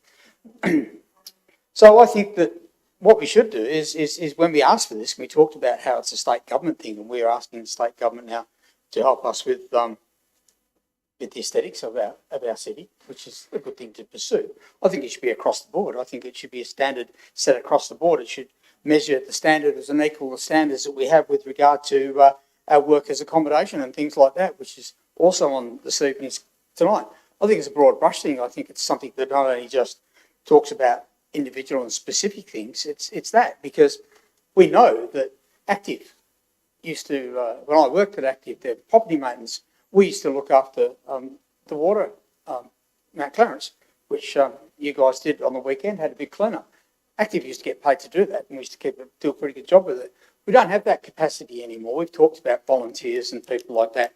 So I think that what we should do is when we ask for this, and we talked about how it's a state government thing, and we're asking the state government now to help us with the aesthetics of our city, which is a good thing to pursue. I think it should be across the board. I think it should be a standard set across the board. It should measure the standards and equal the standards that we have with regard to our workers' accommodation and things like that, which is also on this evening's tonight. I think it's a broad brush thing. I think it's something that not only just talks about individual and specific things, it's that, because we know that active used to, when I worked at Active, the property maintenance, we used to look after the water, Mount Clarence, which you guys did on the weekend, had a big clean-up. Active used to get paid to do that, and we used to do a pretty good job with it. We don't have that capacity anymore. We've talked about volunteers and people like that.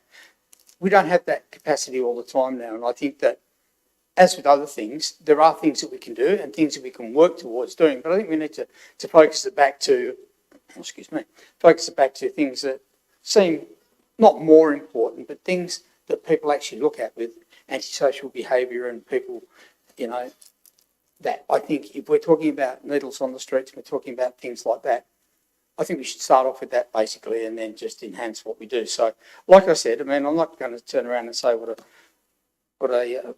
We don't have that capacity all the time now, and I think that, as with other things, there are things that we can do and things that we can work towards doing, but I think we need to focus it back to, focus it back to things that seem not more important, but things that people actually look at with antisocial behaviour and people, that I think if we're talking about needles on the streets, we're talking about things like that, I think we should start off with that basically and then just enhance what we do. So, like I said, I'm not going to turn around and say what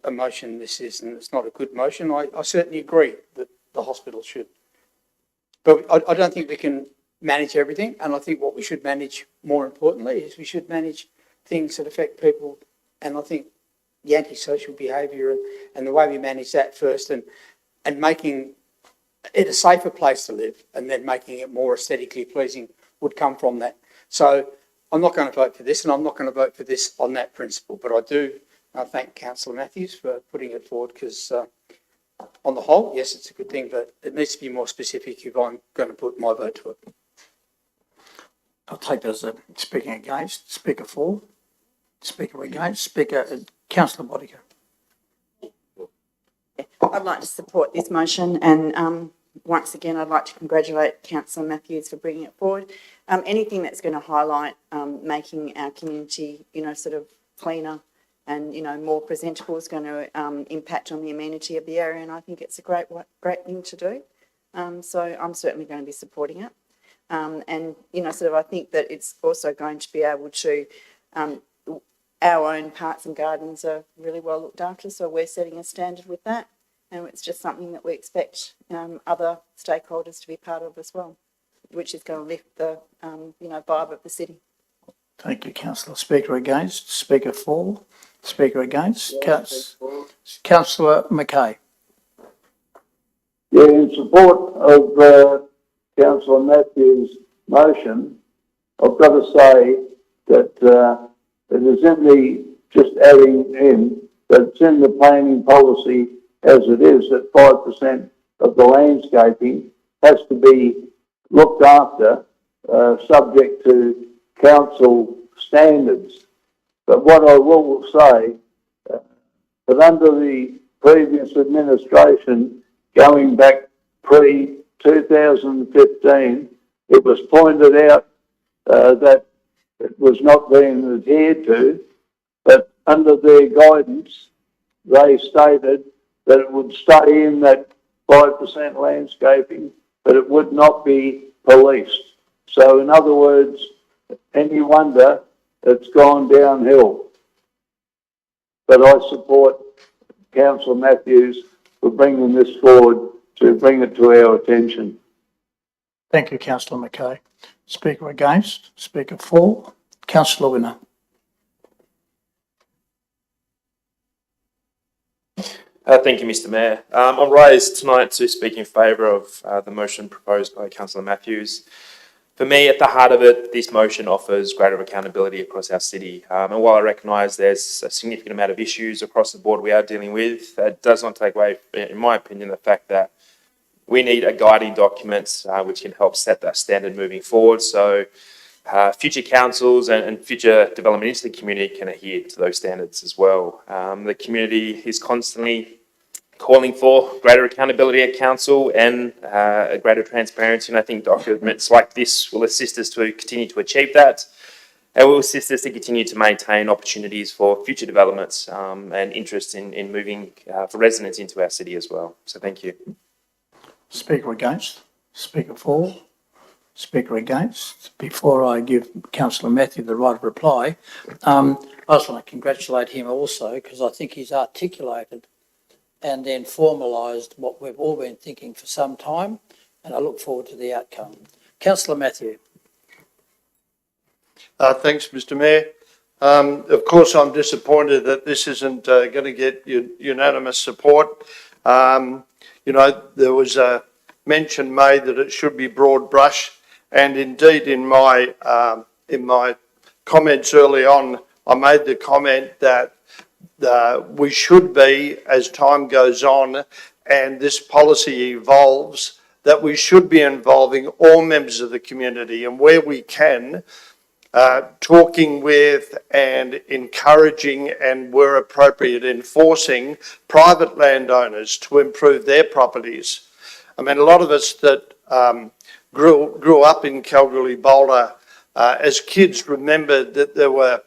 a motion this is, and it's not a good motion. I certainly agree that the hospital should. But I don't think we can manage everything, and I think what we should manage more importantly is we should manage things that affect people, and I think the antisocial behaviour and the way we manage that first and making it a safer place to live and then making it more aesthetically pleasing would come from that. So I'm not going to vote for this, and I'm not going to vote for this on that principle, but I do thank Councillor Matthews for putting it forward because on the whole, yes, it's a good thing, but it needs to be more specific if I'm going to put my vote to it. I'll take that as a speaking against, speaker for, speaker against, Councillor Bodica. I'd like to support this motion, and once again, I'd like to congratulate Councillor Matthews for bringing it forward. Anything that's going to highlight making our community, sort of cleaner and, more presentable is going to impact on the amenity of the area, and I think it's a great thing to do. So I'm certainly going to be supporting it. And, I think that it's also going to be able to, our own parks and gardens are really well looked after, so we're setting a standard with that. And it's just something that we expect other stakeholders to be part of as well, which is going to lift the, vibe of the city. Thank you, Councillor. Speaker against, speaker for, speaker against, Councillor McKay. Yeah, in support of Councillor Matthews' motion, I've got to say that it is in the, just adding in, that it's in the planning policy as it is that 5% of the landscaping has to be looked after, subject to council standards. But what I will say, that under the previous administration, going back pre-2015, it was pointed out that it was not being adhered to, but under their guidance, they stated that it would stay in that 5% landscaping, but it would not be policed. So in other words, any wonder it's gone downhill. But I support Councillor Matthews for bringing this forward to bring it to our attention. Thank you, Councillor McKay. Speaker against, speaker for, Councillor Winner. Thank you, Mr. Mayor. I'm raised tonight to speak in favour of the motion proposed by Councillor Matthews. For me, at the heart of it, this motion offers greater accountability across our city. And while I recognise there's a significant amount of issues across the board we are dealing with, that does not take away, in my opinion, the fact that we need a guiding document which can help set that standard moving forward. So future councils and future development into the community can adhere to those standards as well. The community is constantly calling for greater accountability at council and a greater transparency, and I think documents like this will assist us to continue to achieve that, and will assist us to continue to maintain opportunities for future developments and interest in moving for residents into our city as well. So thank you. Speaker against, speaker for, speaker against. Before I give Councillor Matthew the right of reply, I just want to congratulate him also because I think he's articulated and then formalised what we've all been thinking for some time, and I look forward to the outcome. Councillor Matthew. Thanks, Mr. Mayor. Of course, I'm disappointed that this isn't going to get unanimous support. There was a mention made that it should be broad brush, and indeed in my in my comments early on, I made the comment that we should be, as time goes on and this policy evolves, that we should be involving all members of the community, and where we can, talking with and encouraging and, where appropriate, enforcing private landowners to improve their properties. I mean, a lot of us that grew up in Kalgoorlie-Boulder as kids remembered that there were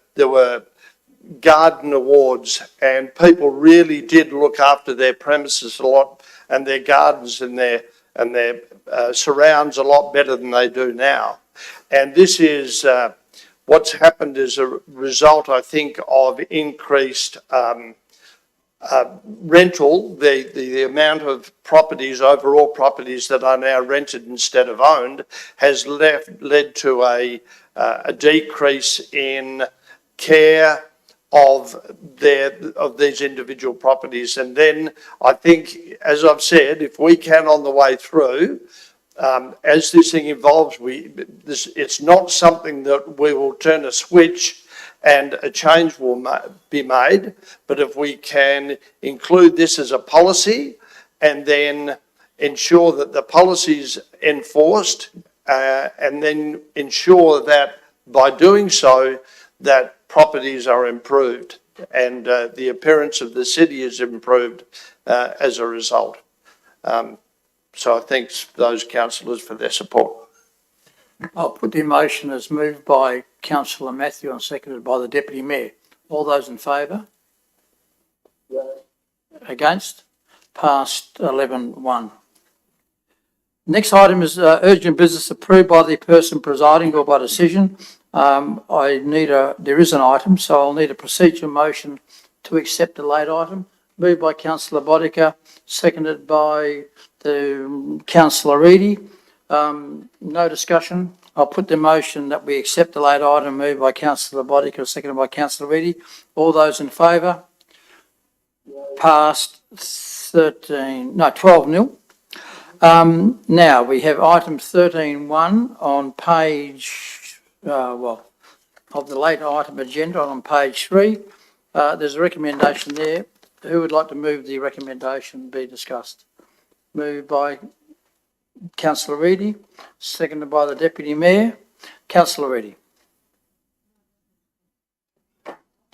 garden awards, and people really did look after their premises a lot and their gardens and their surrounds a lot better than they do now. And this is what's happened as a result, I think, of increased rental. The amount of properties, overall properties that are now rented instead of owned, has led to a decrease in care of these individual properties. And then I think, as I've said, if we can on the way through, as this thing evolves, it's not something that we will turn a switch and a change will be made, but if we can include this as a policy and then ensure that the policy is enforced, and then ensure that by doing so that properties are improved and the appearance of the city is improved as a result. So I thank those councillors for their support. I'll put the motion as moved by Councillor Matthew and seconded by the Deputy Mayor. All those in favour? Against? Passed 11-1. Next item is urgent business approved by the person presiding or by decision. There is an item, so I'll need a procedure motion to accept the late item. Moved by Councillor Bodica, seconded by the Councillor Reedy. No discussion. I'll put the motion that we accept the late item, moved by Councillor Bodica, seconded by Councillor Reedy. All those in favour? Passed 12-0. Now we have item 13.1 on page, of the late item agenda on page 3. There's a recommendation there. Who would like to move the recommendation be discussed? Moved by Councillor Reedy, seconded by the Deputy Mayor. Councillor Reedy.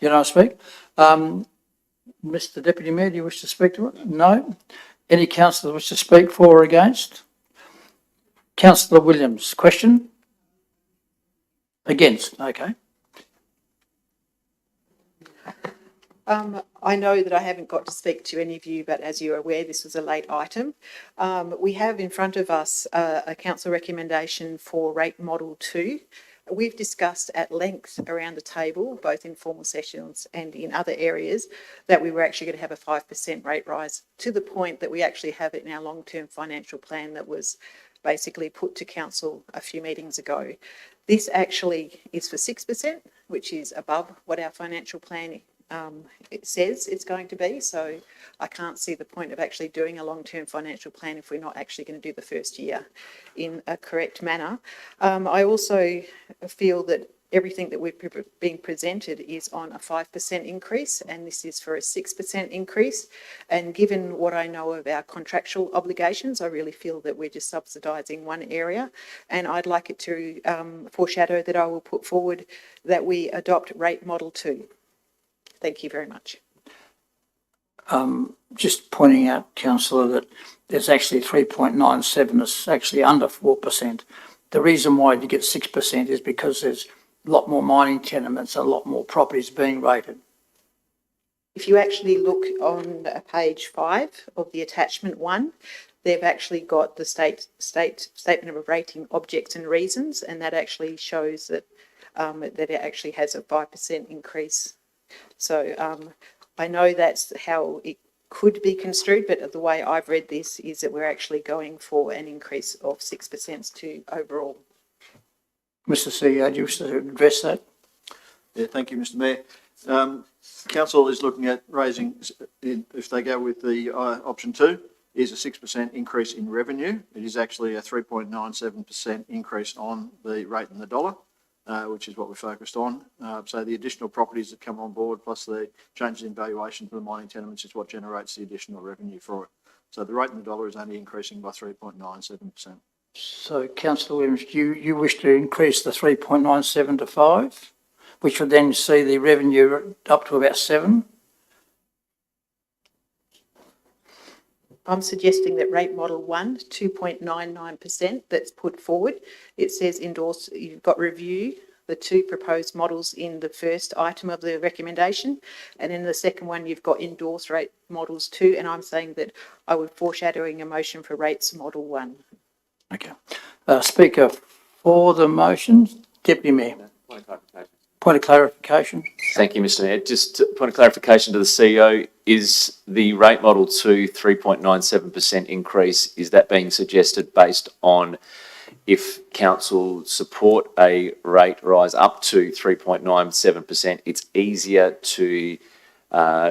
You don't speak? Mr Deputy Mayor, do you wish to speak to it? No. Any councillors wish to speak for or against? Councillor Williams, question? Against, okay. I know that I haven't got to speak to any of you, but as you're aware, this was a late item. We have in front of us a council recommendation for rate model 2. We've discussed at length around the table, both in formal sessions and in other areas, that we were actually going to have a 5% rate rise, to the point that we actually have it in our long-term financial plan that was basically put to council a few meetings ago. This actually is for 6%, which is above what our financial plan it says it's going to be. So I can't see the point of actually doing a long-term financial plan if we're not actually going to do the first year in a correct manner. I also feel that everything that we've been presented is on a 5% increase, and this is for a 6% increase. And given what I know of our contractual obligations, I really feel that we're just subsidising one area. And I'd like it to foreshadow that I will put forward that we adopt rate model 2. Thank you very much. Just pointing out, Councillor, that there's actually 3.97, it's actually under 4%. The reason why you get 6% is because there's a lot more mining tenements, a lot more properties being rated. If you actually look on page 5 of the attachment 1, they've actually got the statement of rating objects and reasons, and that actually shows that that it actually has a 5% increase. So I know that's how it could be construed, but the way I've read this is that we're actually going for an increase of 6% to overall. Mr CEO, do you wish to address that? Yeah, thank you, Mr Mayor. Council is looking at raising, if they go with the option 2, is a 6% increase in revenue. It is actually a 3.97% increase on the rate in the dollar. which is what we're focused on. So the additional properties that come on board, plus the changes in valuation for the mining tenements, is what generates the additional revenue for it. So the rate in the dollar is only increasing by 3.97%. So councillor Williams, you wish to increase the 3.97 to 5, which would then see the revenue up to about 7? I'm suggesting that rate model 1, 2.99% that's put forward. It says endorse, you've got review the two proposed models in the first item of the recommendation, and in the second one you've got endorse rate models 2, and I'm saying that I would foreshadowing a motion for rates model 1. Okay. Speaker for the motion, Deputy Mayor. Point of clarification. Thank you, Mr Mayor. Just a point of clarification to the CEO, is the rate model 2 3.97% increase, is that being suggested based on if council support a rate rise up to 3.97%, it's easier to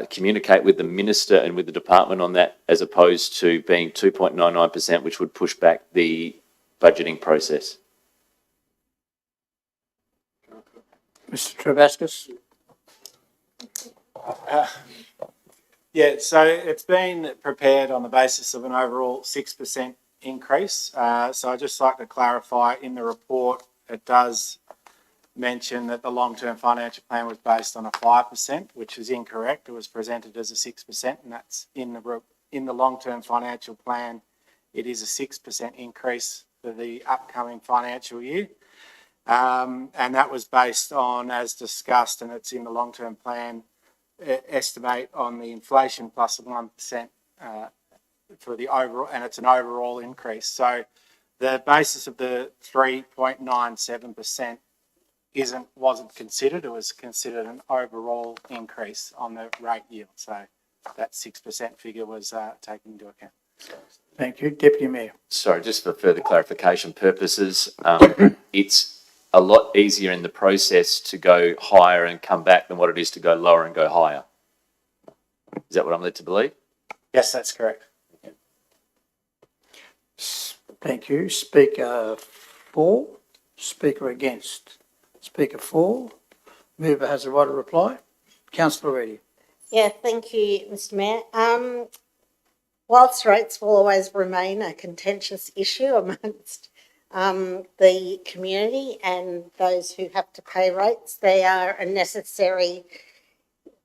communicate with the minister and with the department on that, as opposed to being 2.99%, which would push back the budgeting process? Mr Travascus. Yeah, so it's been prepared on the basis of an overall 6% increase. So I'd just like to clarify, in the report, it does mention that the long-term financial plan was based on a 5%, which is incorrect. It was presented as a 6%, and that's in the long-term financial plan. It is a 6% increase for the upcoming financial year. And that was based on, as discussed, and it's in the long-term plan, estimate on the inflation plus 1% for the overall, and it's an overall increase. So the basis of the 3.97% wasn't considered. It was considered an overall increase on the rate yield. So that 6% figure was taken into account. Thank you. Deputy Mayor. Sorry, just for further clarification purposes, it's a lot easier in the process to go higher and come back than what it is to go lower and go higher. Is that what I'm led to believe? Yes, that's correct. Thank you. Speaker for, speaker against. Speaker for, mover has the right to reply. Councillor Reddy. Yeah, thank you, Mr Mayor. Whilst rates will always remain a contentious issue amongst the community and those who have to pay rates, they are a necessary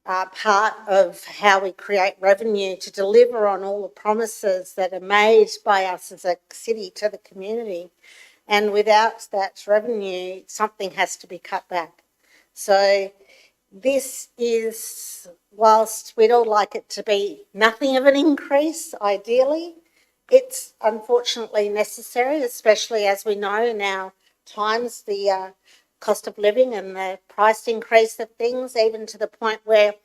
part of how we create revenue to deliver on all the promises that are made by us as a city to the community. And without that revenue, something has to be cut back. So this is, whilst we'd all like it to be nothing of an increase, ideally, it's unfortunately necessary, especially as we know now times the cost of living and the price increase of things, even to the point where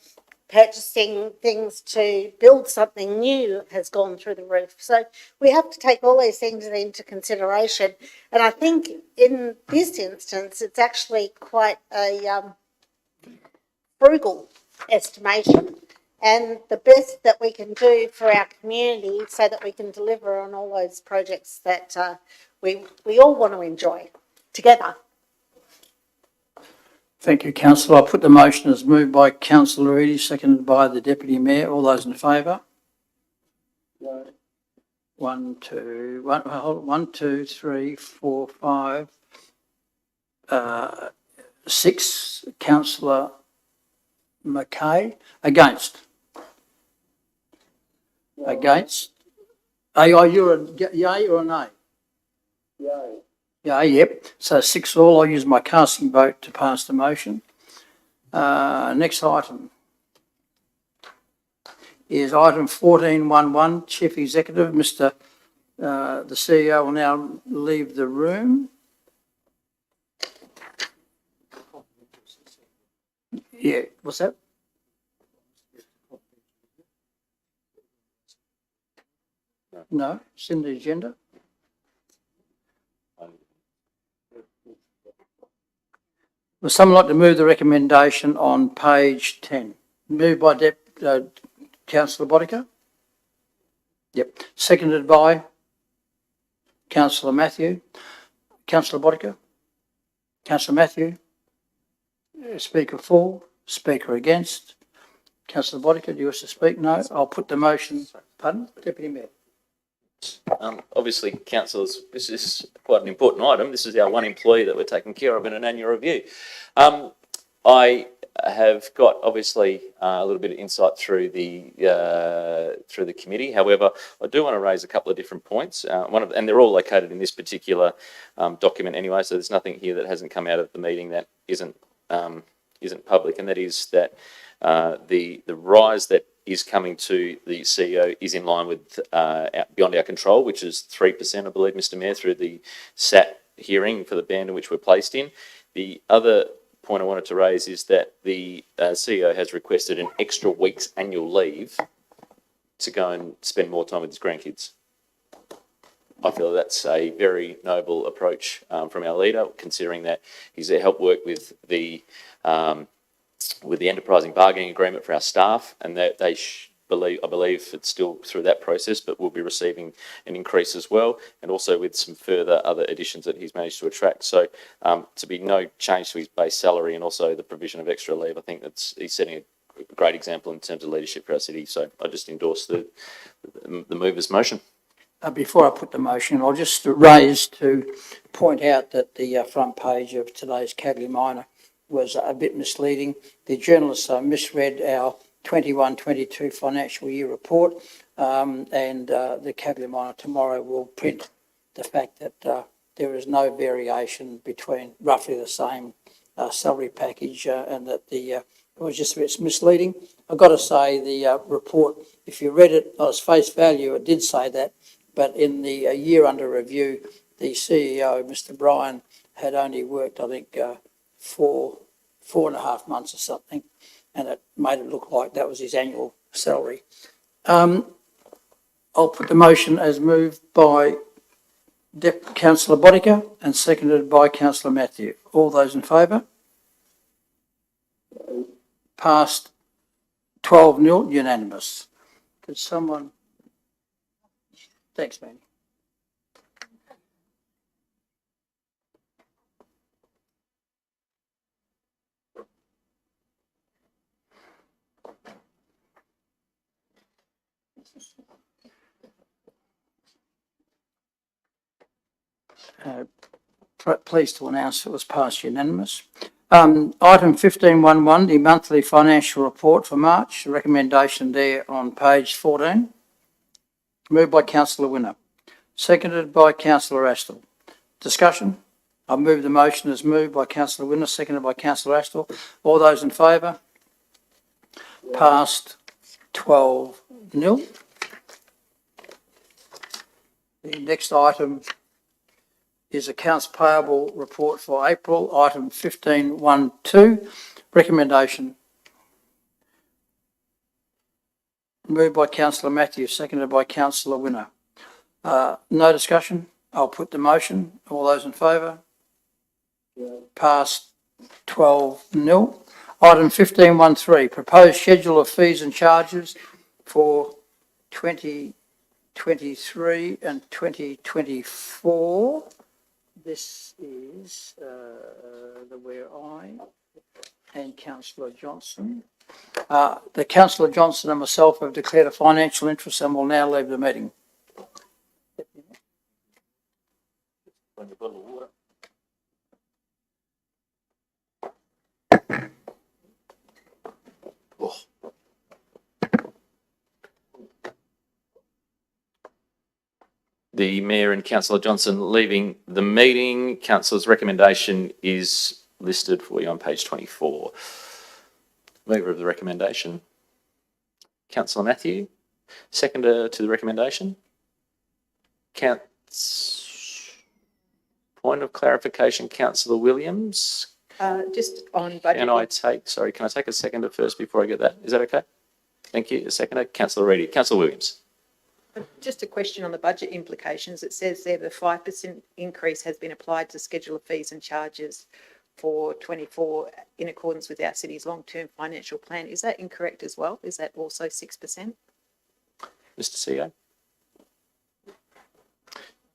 purchasing things to build something new has gone through the roof. So we have to take all these things into consideration. And I think in this instance, it's actually quite a frugal estimation, and the best that we can do for our community so that we can deliver on all those projects that we all want to enjoy together. Thank you, Councillor. I'll put the motion as moved by Councillor Eadie, seconded by the Deputy Mayor. All those in favour? No. 1, 2, 3, 4, 5, 6. Councillor McKay. Against? No. Against? Are you a yay or a nay? Yay. Yeah, yep. So 6 all. I'll use my casting vote to pass the motion. Next item is item 14.11, Chief Executive. The CEO will now leave the room. Yeah, what's that? No, it's in the agenda. Would someone like to move the recommendation on page 10? Moved by Councillor Boddicker? Yep. Seconded by Councillor Matthew. Councillor Boddicker? Councillor Matthew? Speaker for, speaker against. Councillor Boddicker, do you wish to speak? No. I'll put the motion. Pardon? Deputy Mayor. Obviously, councillors, this is quite an important item. This is our one employee that we're taking care of in an annual review. I have got obviously a little bit of insight through the committee. However, I do want to raise a couple of different points. And they're all located in this particular document anyway. So there's nothing here that hasn't come out of the meeting that isn't public, and that is that the rise that is coming to the CEO is in line with beyond our control, which is 3%, I believe, Mr. Mayor, through the SAT hearing for the band in which we're placed in. The other point I wanted to raise is that the CEO has requested an extra week's annual leave to go and spend more time with his grandkids. I feel that's a very noble approach from our leader, considering that he's helped work with the enterprising bargaining agreement for our staff, and that I believe it's still through that process, but we'll be receiving an increase as well, and also with some further other additions that he's managed to attract. So to be no change to his base salary and also the provision of extra leave, I think he's setting a great example in terms of leadership for our city. So I just endorse the mover's motion. Before I put the motion, I'll just raise to point out that the front page of today's Kalgoorlie-Boulder was a bit misleading. The journalists misread our 21-22 financial year report, and the Kalgoorlie-Boulder tomorrow will print the fact that there is no variation between roughly the same salary package, and that it was just a bit misleading. I've got to say the report, if you read it on its face value, it did say that, but in the year under review, the CEO, Mr. Bryan, had only worked, I think, 4.5 months or something, and it made it look like that was his annual salary. I'll put the motion as moved by Councillor Boddicker and seconded by Councillor Matthew. All those in favour? Passed 12-0, unanimous. Could someone... Thanks, Manny. Pleased to announce it was passed unanimous. Item 15.1.1, the monthly financial report for March, the recommendation there on page 14. Moved by Councillor Winner, seconded by Councillor Astle. Discussion? I move the motion as moved by Councillor Winner, seconded by Councillor Astle. All those in favour? Passed 12-0. The next item is accounts payable report for April, item 15.1.2, recommendation. Moved by Councillor Matthews, seconded by Councillor Winner. No discussion. I'll put the motion. All those in favour? Passed 12-0. Item 15.1.3, proposed schedule of fees and charges for 2023 and 2024. This is where I and Councillor Johnson. The Councillor Johnson and myself have declared a financial interest and will now leave the meeting. The Mayor and Councillor Johnson leaving the meeting. Councillor's recommendation is listed for you on page 24. Mover of the recommendation, Councillor Matthew. Seconder to the recommendation. Point of clarification, Councillor Williams. Just on budget. Can I take a seconder first before I get that? Is that okay? Thank you. A seconder, Councillor Reedy. Councillor Williams. Just a question on the budget implications. It says there the 5% increase has been applied to schedule of fees and charges for 24 in accordance with our city's long-term financial plan. Is that incorrect as well? Is that also 6%? Mr. CEO.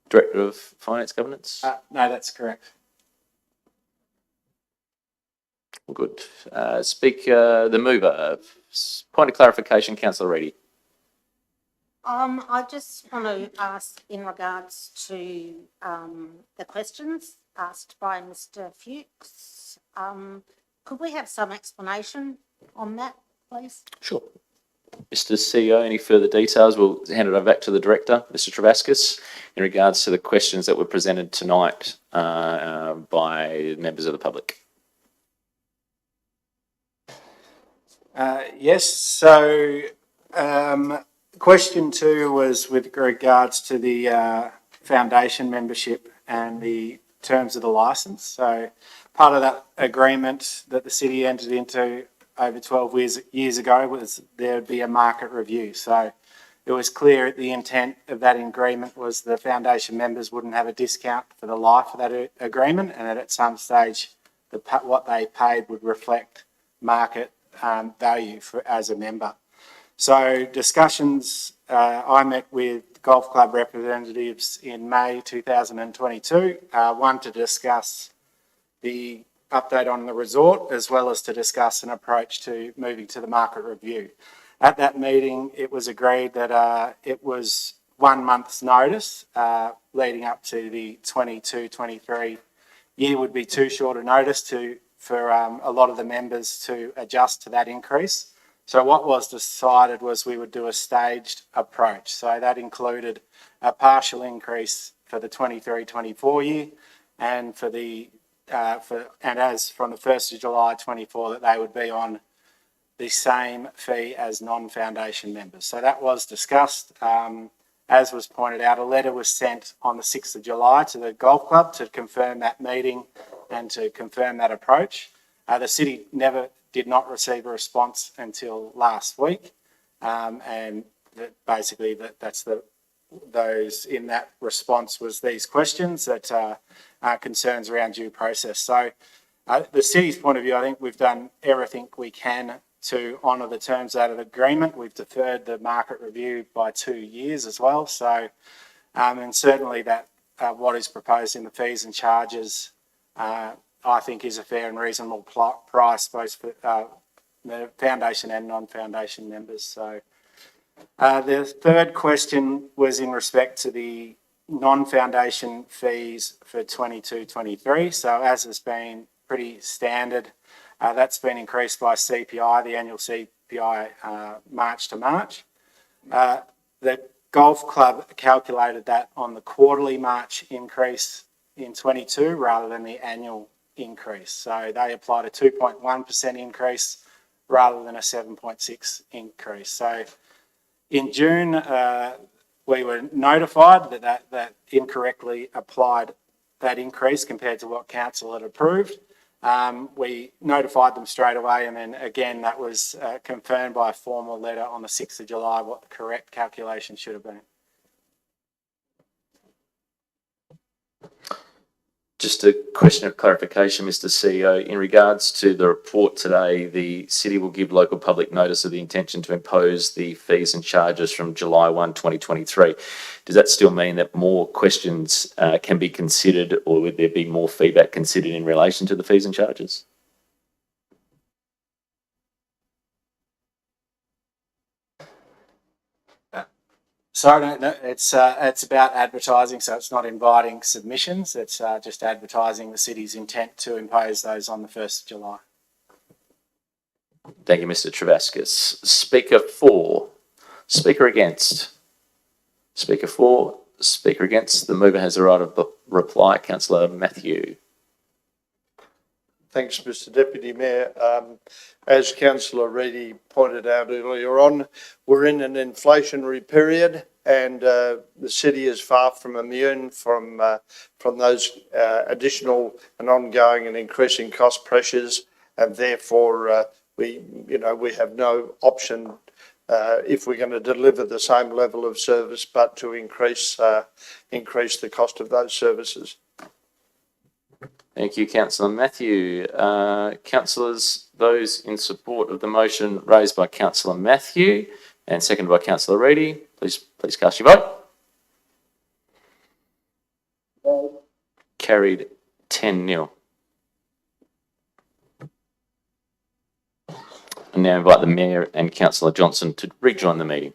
Director of Finance Governance. No, that's correct. Good. Speaker, the mover, point of clarification, councillor Reedy. I just want to ask in regards to the questions asked by Mr. Fuchs. Could we have some explanation on that, please? Sure. Mr. CEO, any further details? We'll hand it over back to the director, Mr. Travaskis, in regards to the questions that were presented tonight by members of the public. Yes, so question 2 was with regards to the foundation membership and the terms of the licence. So part of that agreement that the city entered into over 12 years ago was there would be a market review. So it was clear the intent of that agreement was the foundation members wouldn't have a discount for the life of that agreement, and that at some stage what they paid would reflect market value as a member. So discussions, I met with golf club representatives in May 2022, one to discuss the update on the resort, as well as to discuss an approach to moving to the market review. At that meeting, it was agreed that it was 1 month's notice leading up to the 22-23 year would be too short a notice for a lot of the members to adjust to that increase. So what was decided was we would do a staged approach. So that included a partial increase for the 23-24 year, and for the as from the 1st of July 24 that they would be on the same fee as non-foundation members. So that was discussed. As was pointed out, a letter was sent on the 6th of July to the golf club to confirm that meeting and to confirm that approach. The city did not receive a response until last week, and those in that response was these questions that are concerns around due process. So the city's point of view, I think we've done everything we can to honour the terms of that agreement. We've deferred the market review by 2 years as well. So, and certainly that what is proposed in the fees and charges, I think is a fair and reasonable price, both for the foundation and non-foundation members. So the third question was in respect to the non-foundation fees for 22-23. So as has been pretty standard, that's been increased by CPI, the annual CPI, March to March. The golf club calculated that on the quarterly March increase in 22 rather than the annual increase. So they applied a 2.1% increase rather than a 7.6 increase. So in June, we were notified that incorrectly applied that increase compared to what council had approved. We notified them straight away, and then again that was confirmed by a formal letter on the 6th of July what the correct calculation should have been. Just a question of clarification, Mr. CEO. In regards to the report today, the city will give local public notice of the intention to impose the fees and charges from July 1, 2023. Does that still mean that more questions can be considered, or would there be more feedback considered in relation to the fees and charges? So no, it's about advertising, so it's not inviting submissions. It's just advertising the city's intent to impose those on the 1st of July. Thank you, Mr. Travaskis. Speaker for, speaker against. Speaker for, speaker against. The mover has the right of reply. Councillor Matthew. Thanks, Mr. Deputy Mayor. As Councillor Reedy pointed out earlier on, we're in an inflationary period, and the city is far from immune from those additional and ongoing and increasing cost pressures, and therefore we have no option if we're going to deliver the same level of service, but to increase the cost of those services. Thank you, Councillor Matthew. Councillors, those in support of the motion raised by Councillor Matthew and seconded by Councillor Reedy, please cast your vote. Carried 10-0. I now invite the Mayor and Councillor Johnson to rejoin the meeting.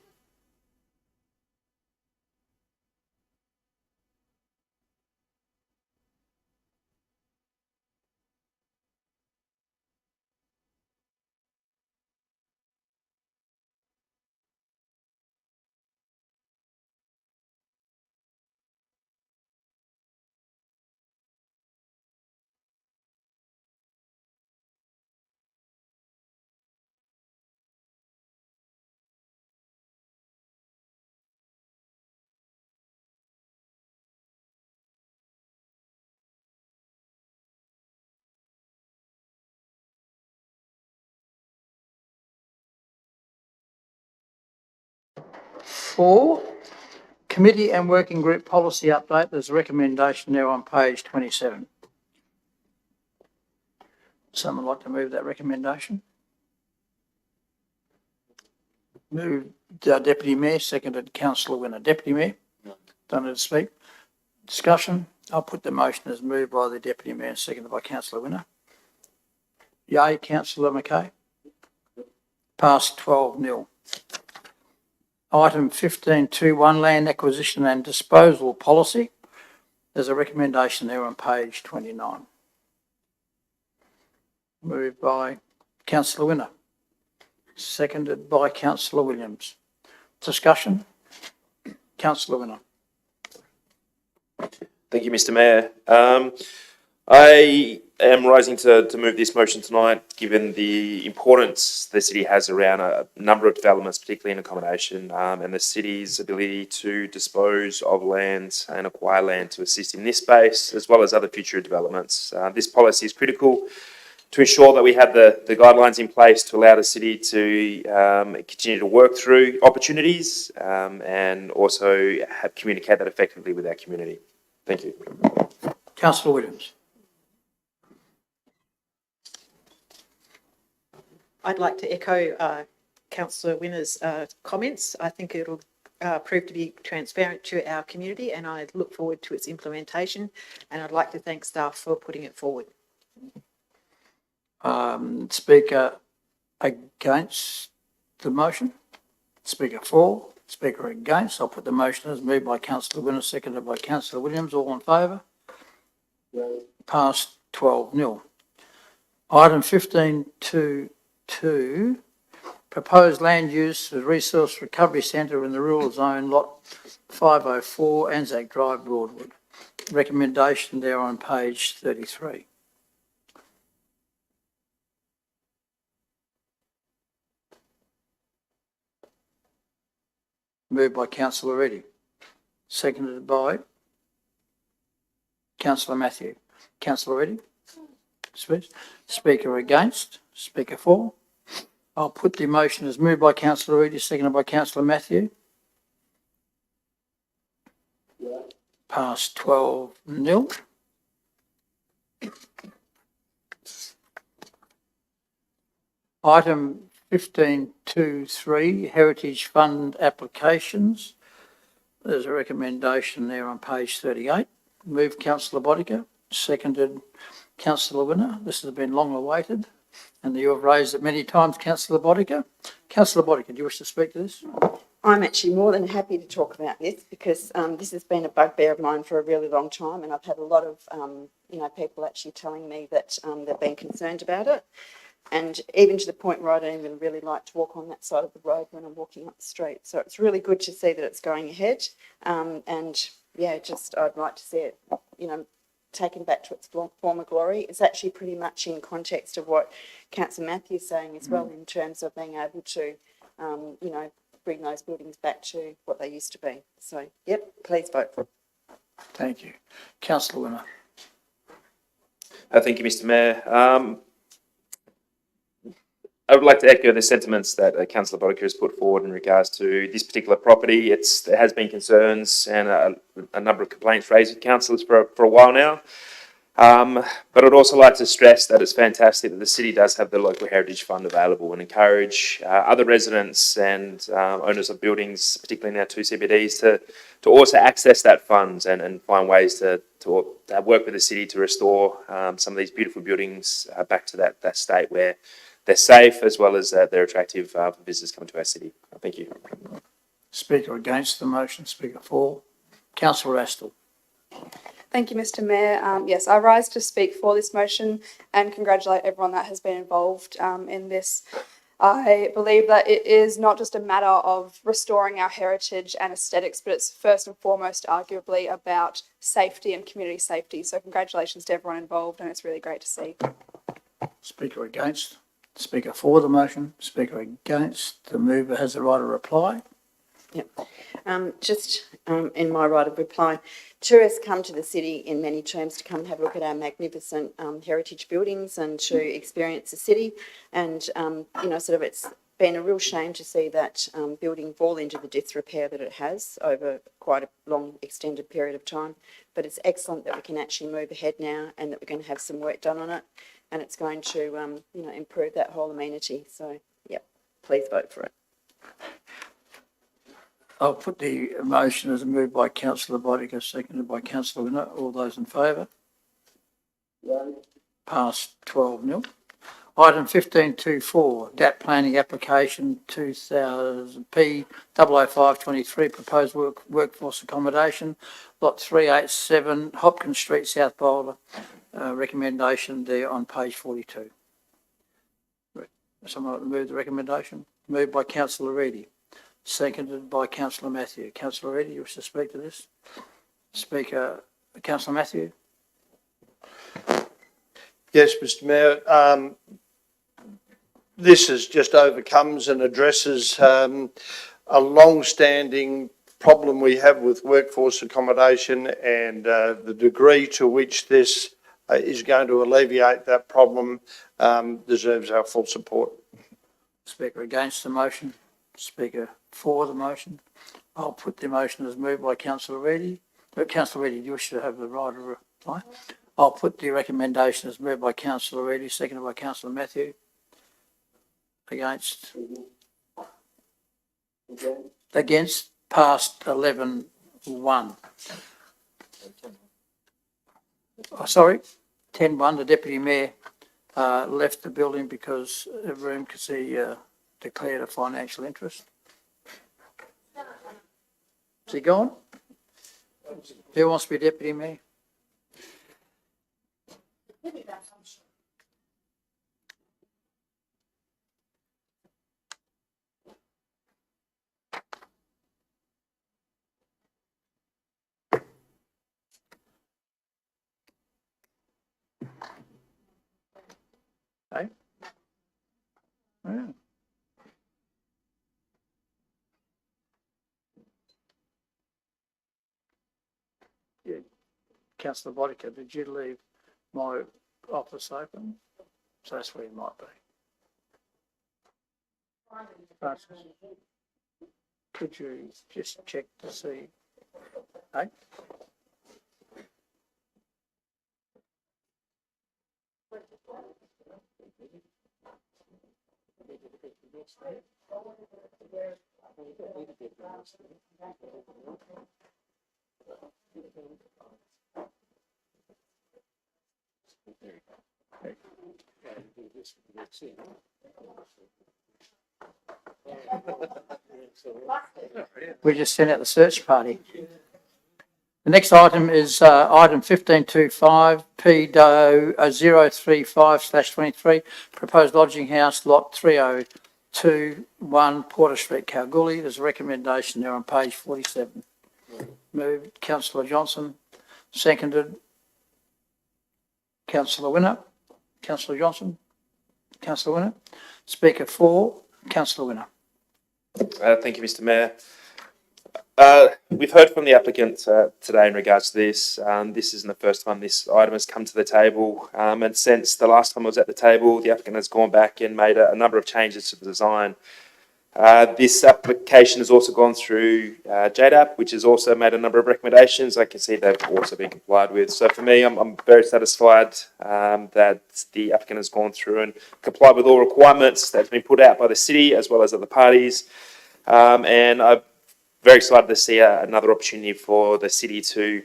Four, committee and working group policy update. There's a recommendation there on page 27. Someone like to move that recommendation? Moved Deputy Mayor, seconded Councillor Winner. Deputy Mayor, don't need to speak. Discussion. I'll put the motion as moved by the Deputy Mayor, seconded by Councillor Winner. Yea, Councillor McKay. Passed 12-0. Item 15.2.1, land acquisition and disposal policy. There's a recommendation there on page 29. Moved by Councillor Winner, seconded by Councillor Williams. Discussion. Councillor Winner. Thank you, Mr. Mayor. I am rising to move this motion tonight, given the importance the city has around a number of developments, particularly in accommodation, and the city's ability to dispose of land and acquire land to assist in this space, as well as other future developments. This policy is critical to ensure that we have the guidelines in place to allow the city to continue to work through opportunities and also communicate that effectively with our community. Thank you. Councillor Williams. I'd like to echo Councillor Winner's comments. I think it'll prove to be transparent to our community, and I look forward to its implementation, and I'd like to thank staff for putting it forward. Speaker against the motion? Speaker for? Speaker against? I'll put the motion as moved by Councillor Winner, seconded by Councillor Williams. All in favour? Passed 12-0. Item 15.2.2, proposed land use as resource recovery centre in the rural zone, lot 504, Anzac Drive, Broadwood. Recommendation there on page 33. Moved by Councillor Reddy, seconded by Councillor Matthew. Councillor Reddy? Speaker against? Speaker for? I'll put the motion as moved by Councillor Reddy, seconded by Councillor Matthew. Passed 12-0. Item 15.2.3, Heritage Fund applications. There's a recommendation there on page 38. Moved Councillor Boddicker, seconded Councillor Winner. This has been long awaited, and you have raised it many times, Councillor Boddicker. Councillor Boddicker, do you wish to speak to this? I'm actually more than happy to talk about this because this has been a bugbear of mine for a really long time, and I've had a lot of people actually telling me that they've been concerned about it. And even to the point where I don't even really like to walk on that side of the road when I'm walking up the street. So it's really good to see that it's going ahead. And yeah, just I'd like to see it, taken back to its former glory. It's actually pretty much in context of what Councillor Matthew's saying as well, in terms of being able to, bring those buildings back to what they used to be. So, yep, please vote for it. Thank you. Councillor Winner. Thank you, Mr. Mayor. I would like to echo the sentiments that Councillor Boddicker has put forward in regards to this particular property. There has been concerns and a number of complaints raised with councillors for a while now. But I'd also like to stress that it's fantastic that the city does have the local heritage fund available and encourage other residents and owners of buildings, particularly in our two CBDs, to also access that funds and find ways to work with the city to restore some of these beautiful buildings back to that state where they're safe as well as they're attractive for visitors coming to our city. Thank you. Speaker against the motion, Speaker for. Councillor Astle. Thank you, Mr. Mayor. Yes, I rise to speak for this motion and congratulate everyone that has been involved in this. I believe that it is not just a matter of restoring our heritage and aesthetics, but it's first and foremost arguably about safety and community safety. So congratulations to everyone involved, and it's really great to see. Speaker against. Speaker for the motion. Speaker against. The mover has the right of reply. Yep. In my right of reply, tourists come to the city in many terms to come and have a look at our magnificent heritage buildings and to experience the city. And, it's been a real shame to see that building fall into the disrepair that it has over quite a long, extended period of time. But it's excellent that we can actually move ahead now and that we're going to have some work done on it. And it's going to, improve that whole amenity. So, yep, please vote for it. I'll put the motion as moved by Councillor Bodica, seconded by Councillor Winner. All those in favour? Passed 12-0. Item 15.24, DAP planning application 2000 P 00523, proposed workforce accommodation, lot 387, Hopkins Street, South Boulder. Recommendation there on page 42. Someone like to move the recommendation? Moved by Councillor Reedy. Seconded by Councillor Matthew. Councillor Reedy, you wish to speak to this? Speaker, Councillor Matthew. Yes, Mr. Mayor. This is just overcomes and addresses a long-standing problem we have with workforce accommodation, and the degree to which this is going to alleviate that problem deserves our full support. Speaker against the motion. Speaker for the motion. I'll put the motion as moved by Councillor Reedy. Councillor Reedy, do you wish to have the right of reply? I'll put the recommendation as moved by Councillor Reedy, seconded by Councillor Matthew. Against? Against, passed 11-1. Oh, sorry, 10-1. The Deputy Mayor left the building because the room because he declared a financial interest. Is he gone? Who wants to be Deputy Mayor? Hey? Yeah. Yeah. Councillor Bodica, did you leave my office open? So that's where you might be. Francis, could you just check to see? Hey? We just sent out the search party. The next item is item 1525 PDO 035/23, proposed lodging house lot 3021 Porter Street, Kalgoorlie. There's a recommendation there on page 47. Moved Councillor Johnson, seconded Councillor Winner. Councillor Johnson, Councillor Winner. Speaker for, Councillor Winner. Thank you, Mr. Mayor. We've heard from the applicant today in regards to this. This isn't the first time this item has come to the table. And since the last time it was at the table, the applicant has gone back and made a number of changes to the design. This application has also gone through JDAP, which has also made a number of recommendations. I can see they've also been complied with. So for me, I'm very satisfied that the applicant has gone through and complied with all requirements that's been put out by the city as well as other parties. And I'm very excited to see another opportunity for the city to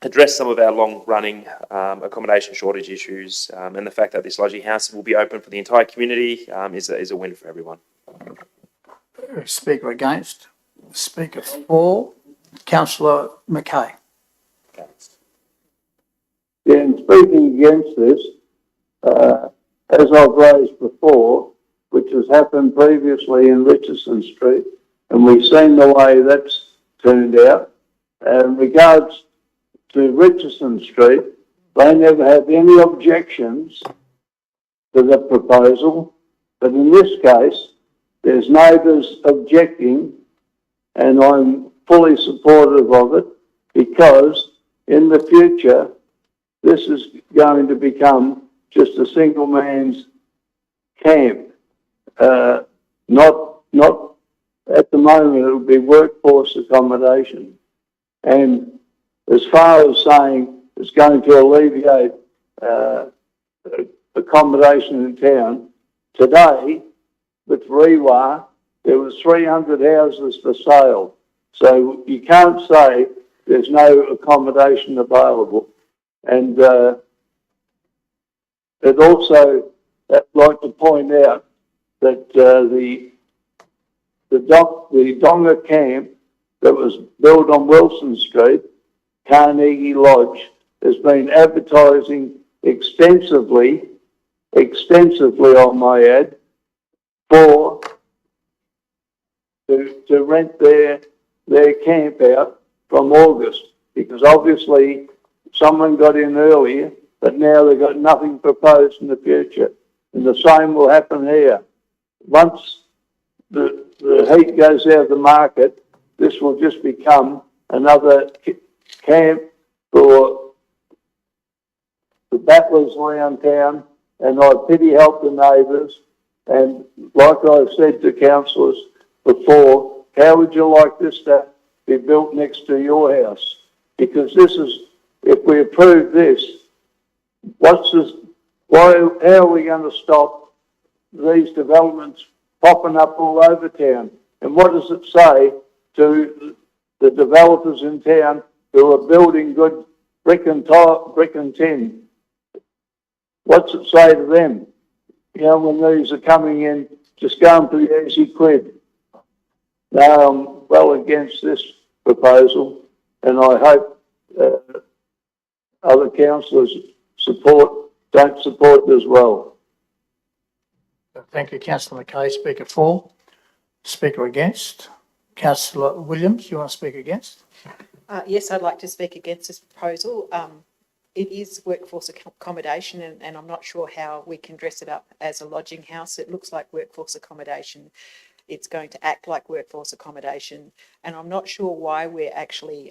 address some of our long-running accommodation shortage issues, and the fact that this lodging house will be open for the entire community is a win for everyone. Speaker against. Speaker for. Councillor Mackay. Yeah, and speaking against this, as I've raised before, which has happened previously in Richardson Street, and we've seen the way that's turned out. In regards to Richardson Street, they never had any objections to the proposal, but in this case, there's neighbours objecting, and I'm fully supportive of it, because in the future, this is going to become just a single man's camp. Not at the moment, it'll be workforce accommodation. And as far as saying it's going to alleviate accommodation in town, today with Rewa, there was 300 houses for sale. So you can't say there's no accommodation available. And I'd also like to point out that the Donga camp that was built on Wilson Street, Carnegie Lodge, has been advertising extensively on my ad, to rent their camp out from August, because obviously someone got in earlier, but now they've got nothing proposed in the future. And the same will happen here. Once the heat goes out of the market, this will just become another camp for the battlers around town, and I pity help the neighbours. And like I've said to councillors before, how would you like this to be built next to your house? Because this is, if we approve this, how are we going to stop these developments popping up all over town? And what does it say to the developers in town who are building good brick and tin? What's it say to them? You know, when these are coming in, just going for the easy quid. Now, I'm well against this proposal, and I hope other councillors don't support it as well. Thank you, Councillor Mackay. Speaker for. Speaker against. Councillor Williams, you want to speak against? Yes, I'd like to speak against this proposal. It is workforce accommodation, and I'm not sure how we can dress it up as a lodging house. It looks like workforce accommodation. It's going to act like workforce accommodation, and I'm not sure why we're actually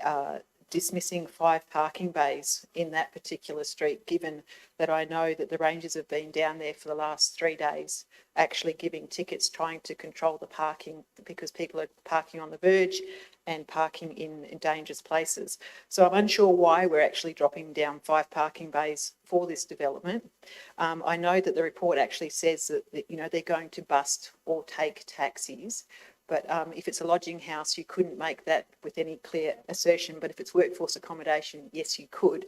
dismissing 5 parking bays in that particular street, given that I know that the Rangers have been down there for the last 3 days, actually giving tickets, trying to control the parking, because people are parking on the verge and parking in dangerous places. So I'm unsure why we're actually dropping down 5 parking bays for this development. I know that the report actually says that you know, they're going to bust or take taxis, but if it's a lodging house, you couldn't make that with any clear assertion. But if it's workforce accommodation, yes, you could.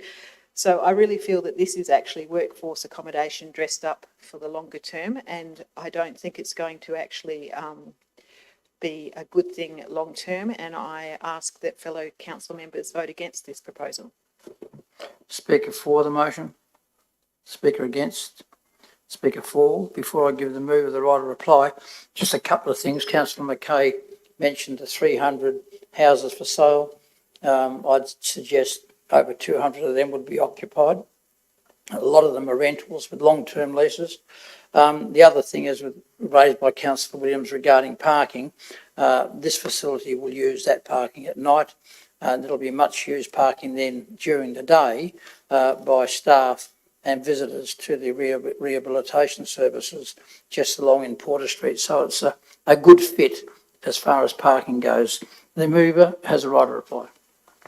So I really feel that this is actually workforce accommodation dressed up for the longer term, and I don't think it's going to actually be a good thing long term, and I ask that fellow council members vote against this proposal. Speaker for the motion. Speaker against. Speaker for. Before I give the mover the right of reply, just a couple of things. Councillor Mackay mentioned the 300 houses for sale. I'd suggest over 200 of them would be occupied. A lot of them are rentals with long-term leases. The other thing is raised by Councillor Williams regarding parking. This facility will use that parking at night, and it'll be much used parking then during the day by staff and visitors to the rehabilitation services just along in Porter Street. So it's a good fit as far as parking goes. The mover has a right of reply.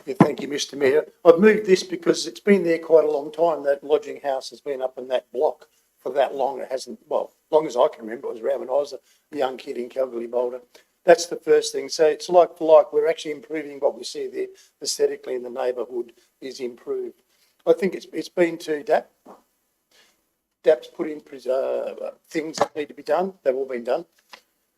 Yeah, thank you, Mr. Mayor. I've moved this because it's been there quite a long time. That lodging house has been up in that block for that long. It hasn't, well, as long as I can remember. It was around when I was a young kid in Kalgoorlie-Boulder. That's the first thing. So it's like for like, we're actually improving what we see there aesthetically in the neighbourhood is improved. I think it's been to DAP. DAP's put in things that need to be done. They've all been done.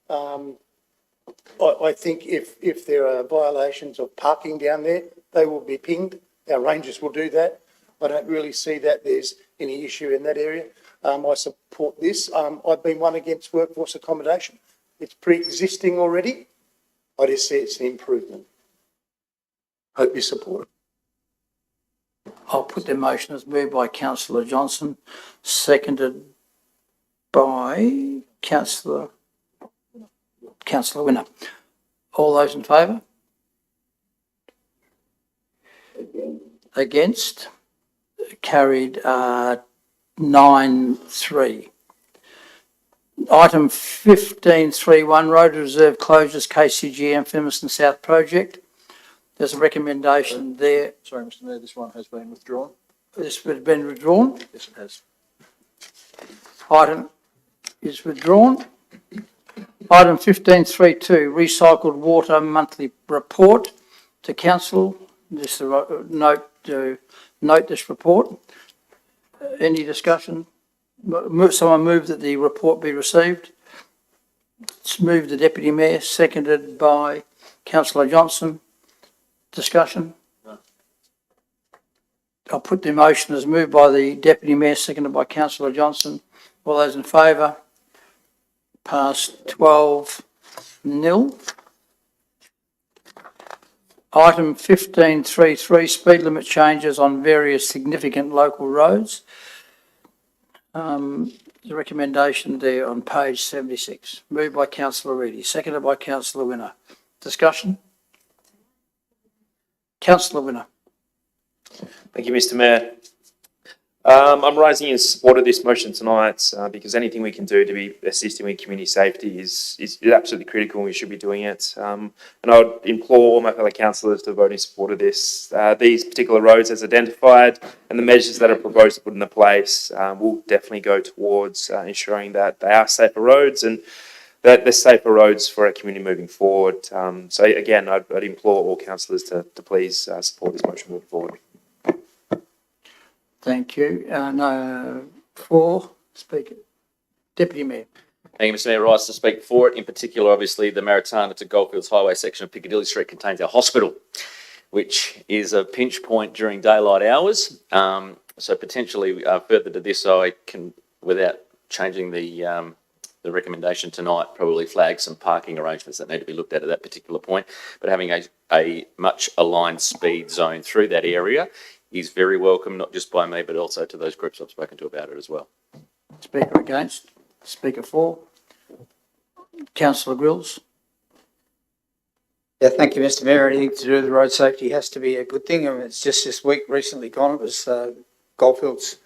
I think if there are violations of parking down there, they will be pinged. Our rangers will do that. I don't really see that there's any issue in that area. I support this. I've been one against workforce accommodation. It's pre-existing already. I just see it's an improvement. Hope you support it. I'll put the motion as moved by councillor Johnson, seconded by councillor Winner. All those in favour? Against? Carried 9-3. Item 15.3.1, Road Reserve Closures, KCGM, Fimiston South Project. There's a recommendation there. Sorry, Mr Mayor, this one has been withdrawn. This has been withdrawn. Yes, it has. Item is withdrawn. Item 15.3.2, Recycled Water Monthly Report to Council. Just a note this report. Any discussion? Someone move that the report be received. It's moved the Deputy Mayor, seconded by Councillor Johnson. Discussion? No. I'll put the motion as moved by the Deputy Mayor, seconded by Councillor Johnson. All those in favour? Passed 12-0. Item 15.3.3, speed limit changes on various significant local roads. The recommendation there on page 76. Moved by Councillor Reedy, seconded by Councillor Winner. Discussion? Councillor Winner. Thank you, Mr Mayor. I'm rising in support of this motion tonight because anything we can do to be assisting with community safety is absolutely critical and we should be doing it. And I would implore all my fellow councillors to vote in support of this. These particular roads as identified and the measures that are proposed to put into place will definitely go towards ensuring that they are safer roads and that they're safer roads for our community moving forward. So again, I'd implore all councillors to please support this motion moving forward. Thank you. For Speaker, Deputy Mayor. Thank you, Mr Mayor. Rise to speak for it. In particular, obviously, the Maritana to Goldfields Highway section of Piccadilly Street contains our hospital, which is a pinch point during daylight hours. So potentially, further to this, I can, without changing the recommendation tonight, probably flag some parking arrangements that need to be looked at that particular point. But having a much aligned speed zone through that area is very welcome, not just by me, but also to those groups I've spoken to about it as well. Speaker against? Speaker for? Councillor Grills. Yeah, thank you, Mr Mayor. Anything to do with road safety has to be a good thing. I mean, it's just this week recently gone. It was Goldfields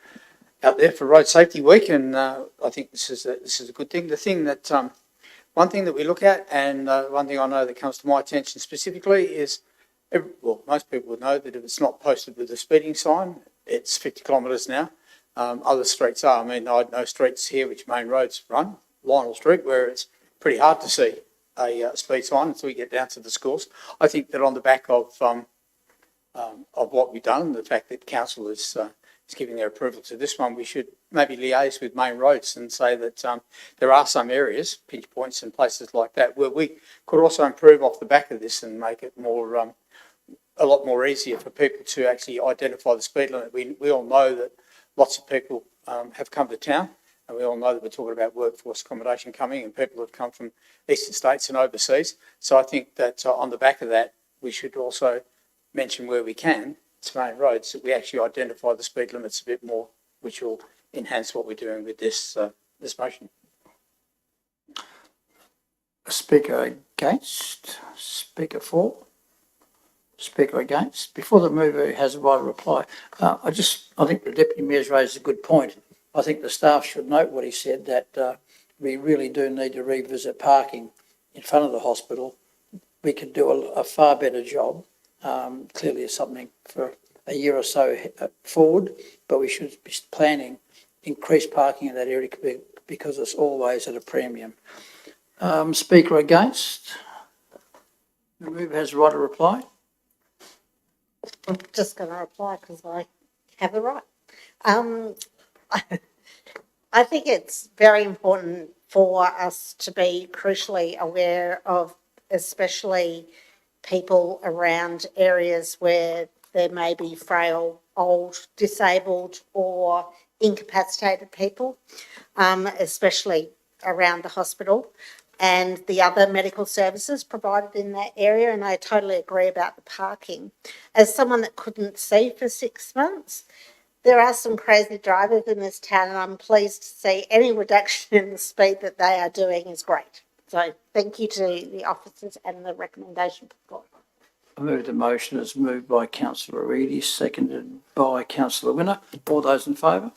out there for Road Safety Week, and I think this is a good thing. The thing that one thing that we look at, and one thing I know that comes to my attention specifically is, most people would know that if it's not posted with a speeding sign, it's 50 kilometres now. Other streets are. I mean, I know streets here which main roads run, Lionel Street, where it's pretty hard to see a speed sign until we get down to the schools. I think that on the back of what we've done, the fact that council is giving their approval to this one, we should maybe liaise with main roads and say that there are some areas, pinch points and places like that, where we could also improve off the back of this and make it more a lot more easier for people to actually identify the speed limit. We all know that lots of people have come to town, and we all know that we're talking about workforce accommodation coming, and people have come from eastern states and overseas. So I think that on the back of that, we should also mention where we can, to main roads, that we actually identify the speed limits a bit more, which will enhance what we're doing with this motion. Speaker against? Speaker for? Speaker against. Before the mover has a right to reply, I think the Deputy Mayor's raised a good point. I think the staff should note what he said, that we really do need to revisit parking in front of the hospital. We could do a far better job. Clearly it's something for a year or so forward, but we should be planning increased parking in that area because it's always at a premium. Speaker against? The mover has the right to reply. I'm just going to reply because I have the right. I think it's very important for us to be crucially aware of, especially people around areas where there may be frail, old, disabled or incapacitated people, especially around the hospital and the other medical services provided in that area. And I totally agree about the parking. As someone that couldn't see for 6 months, there are some crazy drivers in this town, and I'm pleased to see any reduction in the speed that they are doing is great. So thank you to the officers and the recommendation put forward. I move the motion as moved by councillor Reedy, seconded by councillor Winner. All those in favour?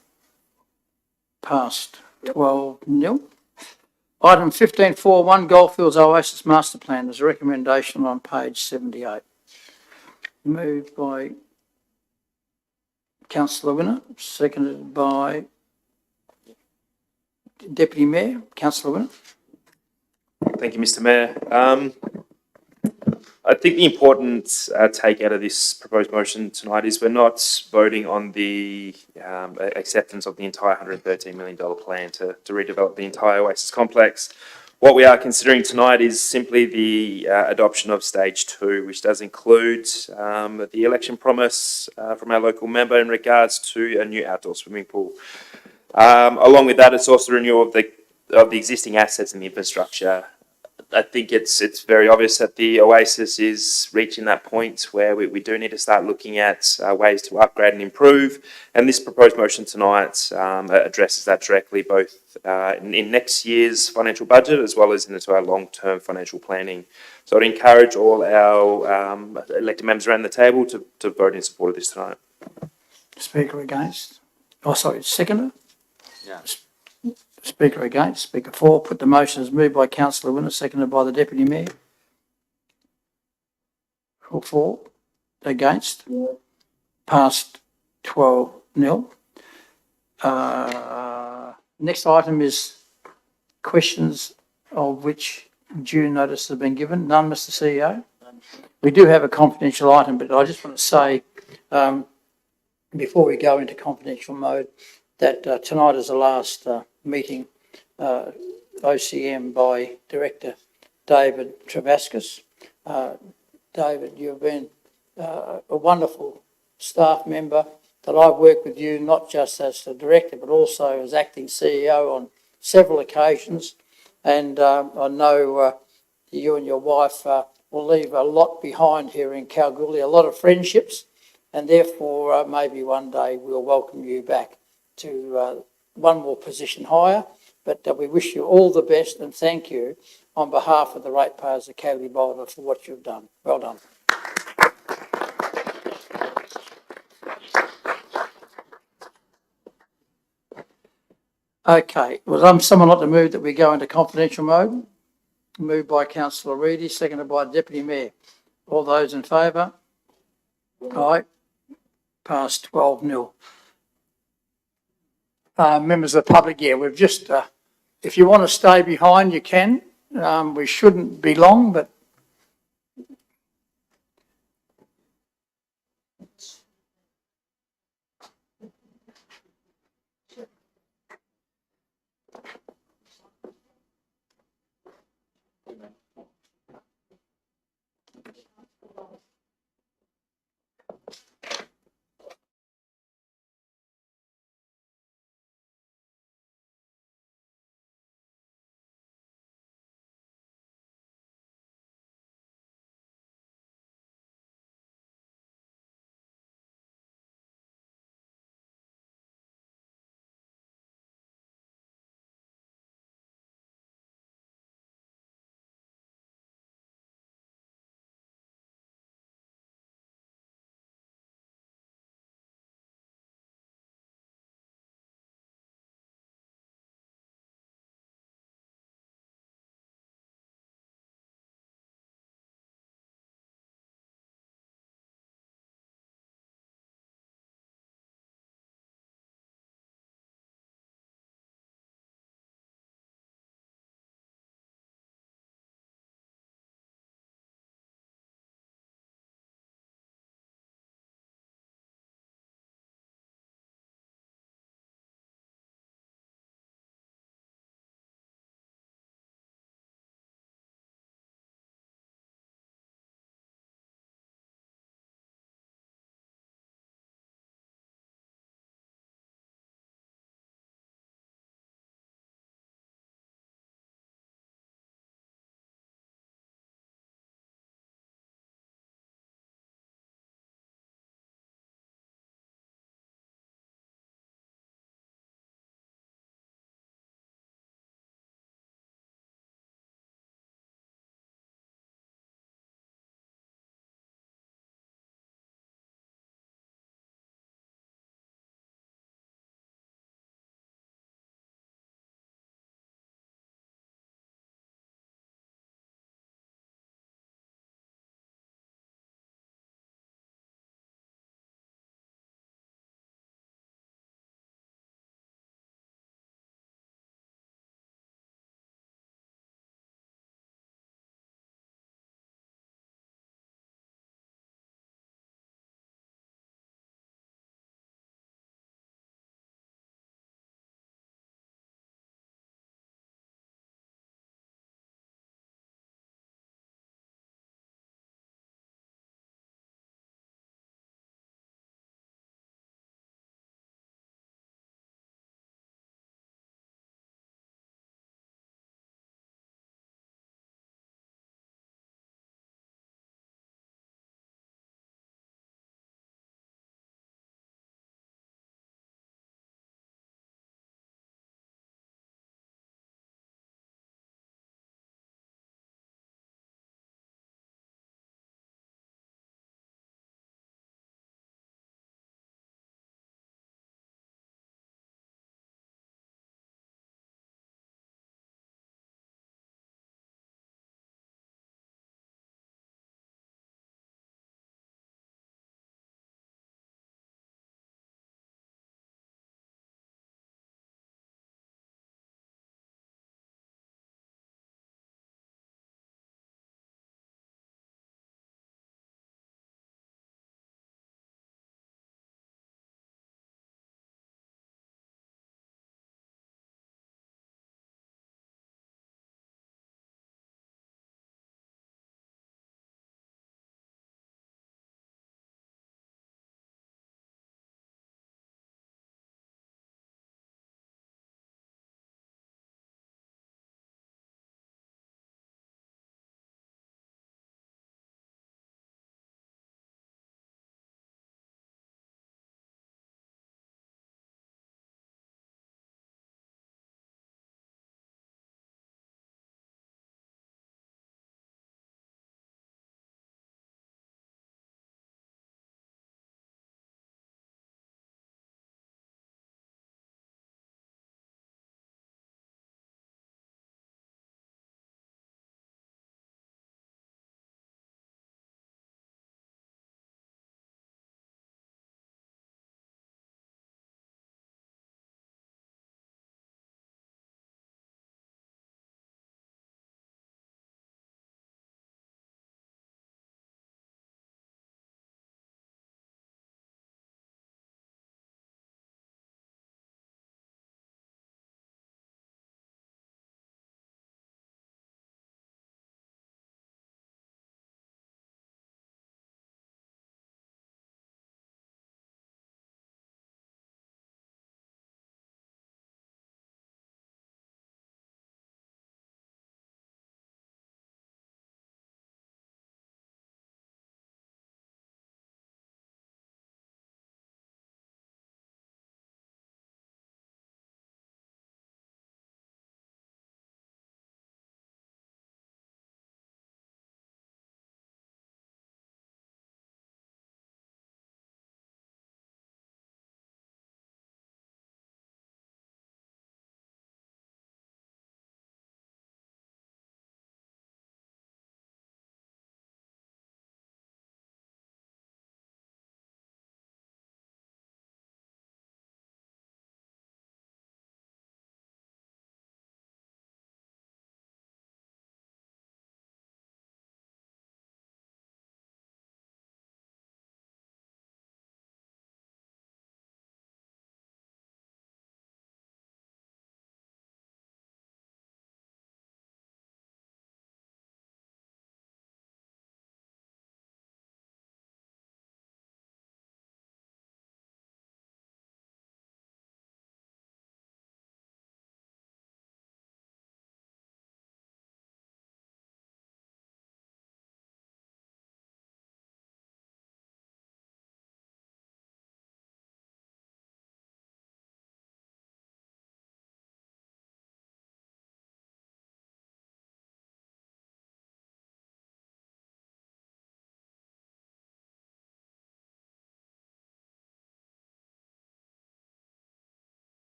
Passed 12-0. Item 15.4.1 Goldfields Oasis Master Plan. There's a recommendation on page 78. Moved by councillor Winner, seconded by Deputy Mayor. Councillor Winner. Thank you, Mr. Mayor. I think the important take out of this proposed motion tonight is we're not voting on the acceptance of the entire $113 million plan to redevelop the entire Oasis complex. What we are considering tonight is simply the adoption of stage 2, which does include the election promise from our local member in regards to a new outdoor swimming pool. Along with that, it's also the renewal of the existing assets and the infrastructure. I think it's very obvious that the Oasis is reaching that point where we do need to start looking at ways to upgrade and improve. And this proposed motion tonight addresses that directly, both in next year's financial budget as well as into our long-term financial planning. So I'd encourage all our elected members around the table to vote in support of this tonight. Speaker against? Oh, sorry, seconder? Yeah. Speaker against, Speaker for. Put the motion as moved by councillor Winner, seconded by the Deputy Mayor. For. Against. Passed 12-0. Next item is questions of which due notice has been given. None, Mr. CEO. We do have a confidential item, but I just want to say, before we go into confidential mode, that tonight is the last meeting, OCM by Director David Travascus. David, you've been a wonderful staff member that I've worked with you, not just as the director, but also as acting CEO on several occasions. And I know you and your wife will leave a lot behind here in Kalgoorlie, a lot of friendships, and therefore maybe one day we'll welcome you back to one more position higher. But we wish you all the best and thank you on behalf of the ratepayers of Kalgoorlie-Boulder for what you've done. Well done. Okay, well, someone like to move that we go into confidential mode? Moved by councillor Reedy, seconded by Deputy Mayor. All those in favour? Aye. Passed 12-0. Members of the public, yeah, we've just, if you want to stay behind, you can. We shouldn't be long, but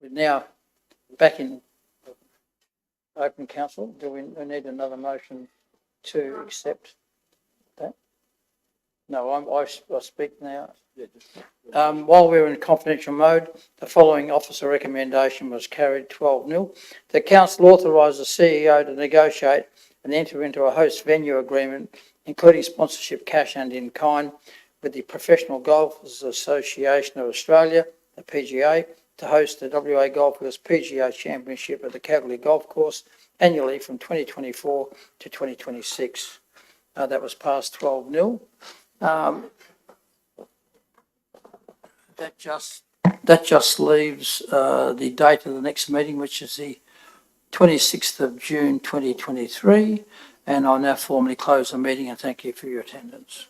We're now back in open council. Do we need another motion to accept that? No, I speak now. While we were in confidential mode, the following officer recommendation was carried 12-0. The council authorised the CEO to negotiate and enter into a host venue agreement, including sponsorship cash and in kind, with the Professional Golfers Association of Australia, the PGA, to host the WA Golfers PGA Championship at the Kalgoorlie Golf Course annually from 2024 to 2026. That was passed 12-0. That just leaves the date of the next meeting, which is the 26th of June 2023, and I'll now formally close the meeting and thank you for your attendance.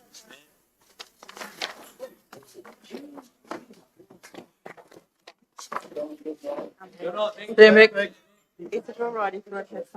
Is it all right if you want to have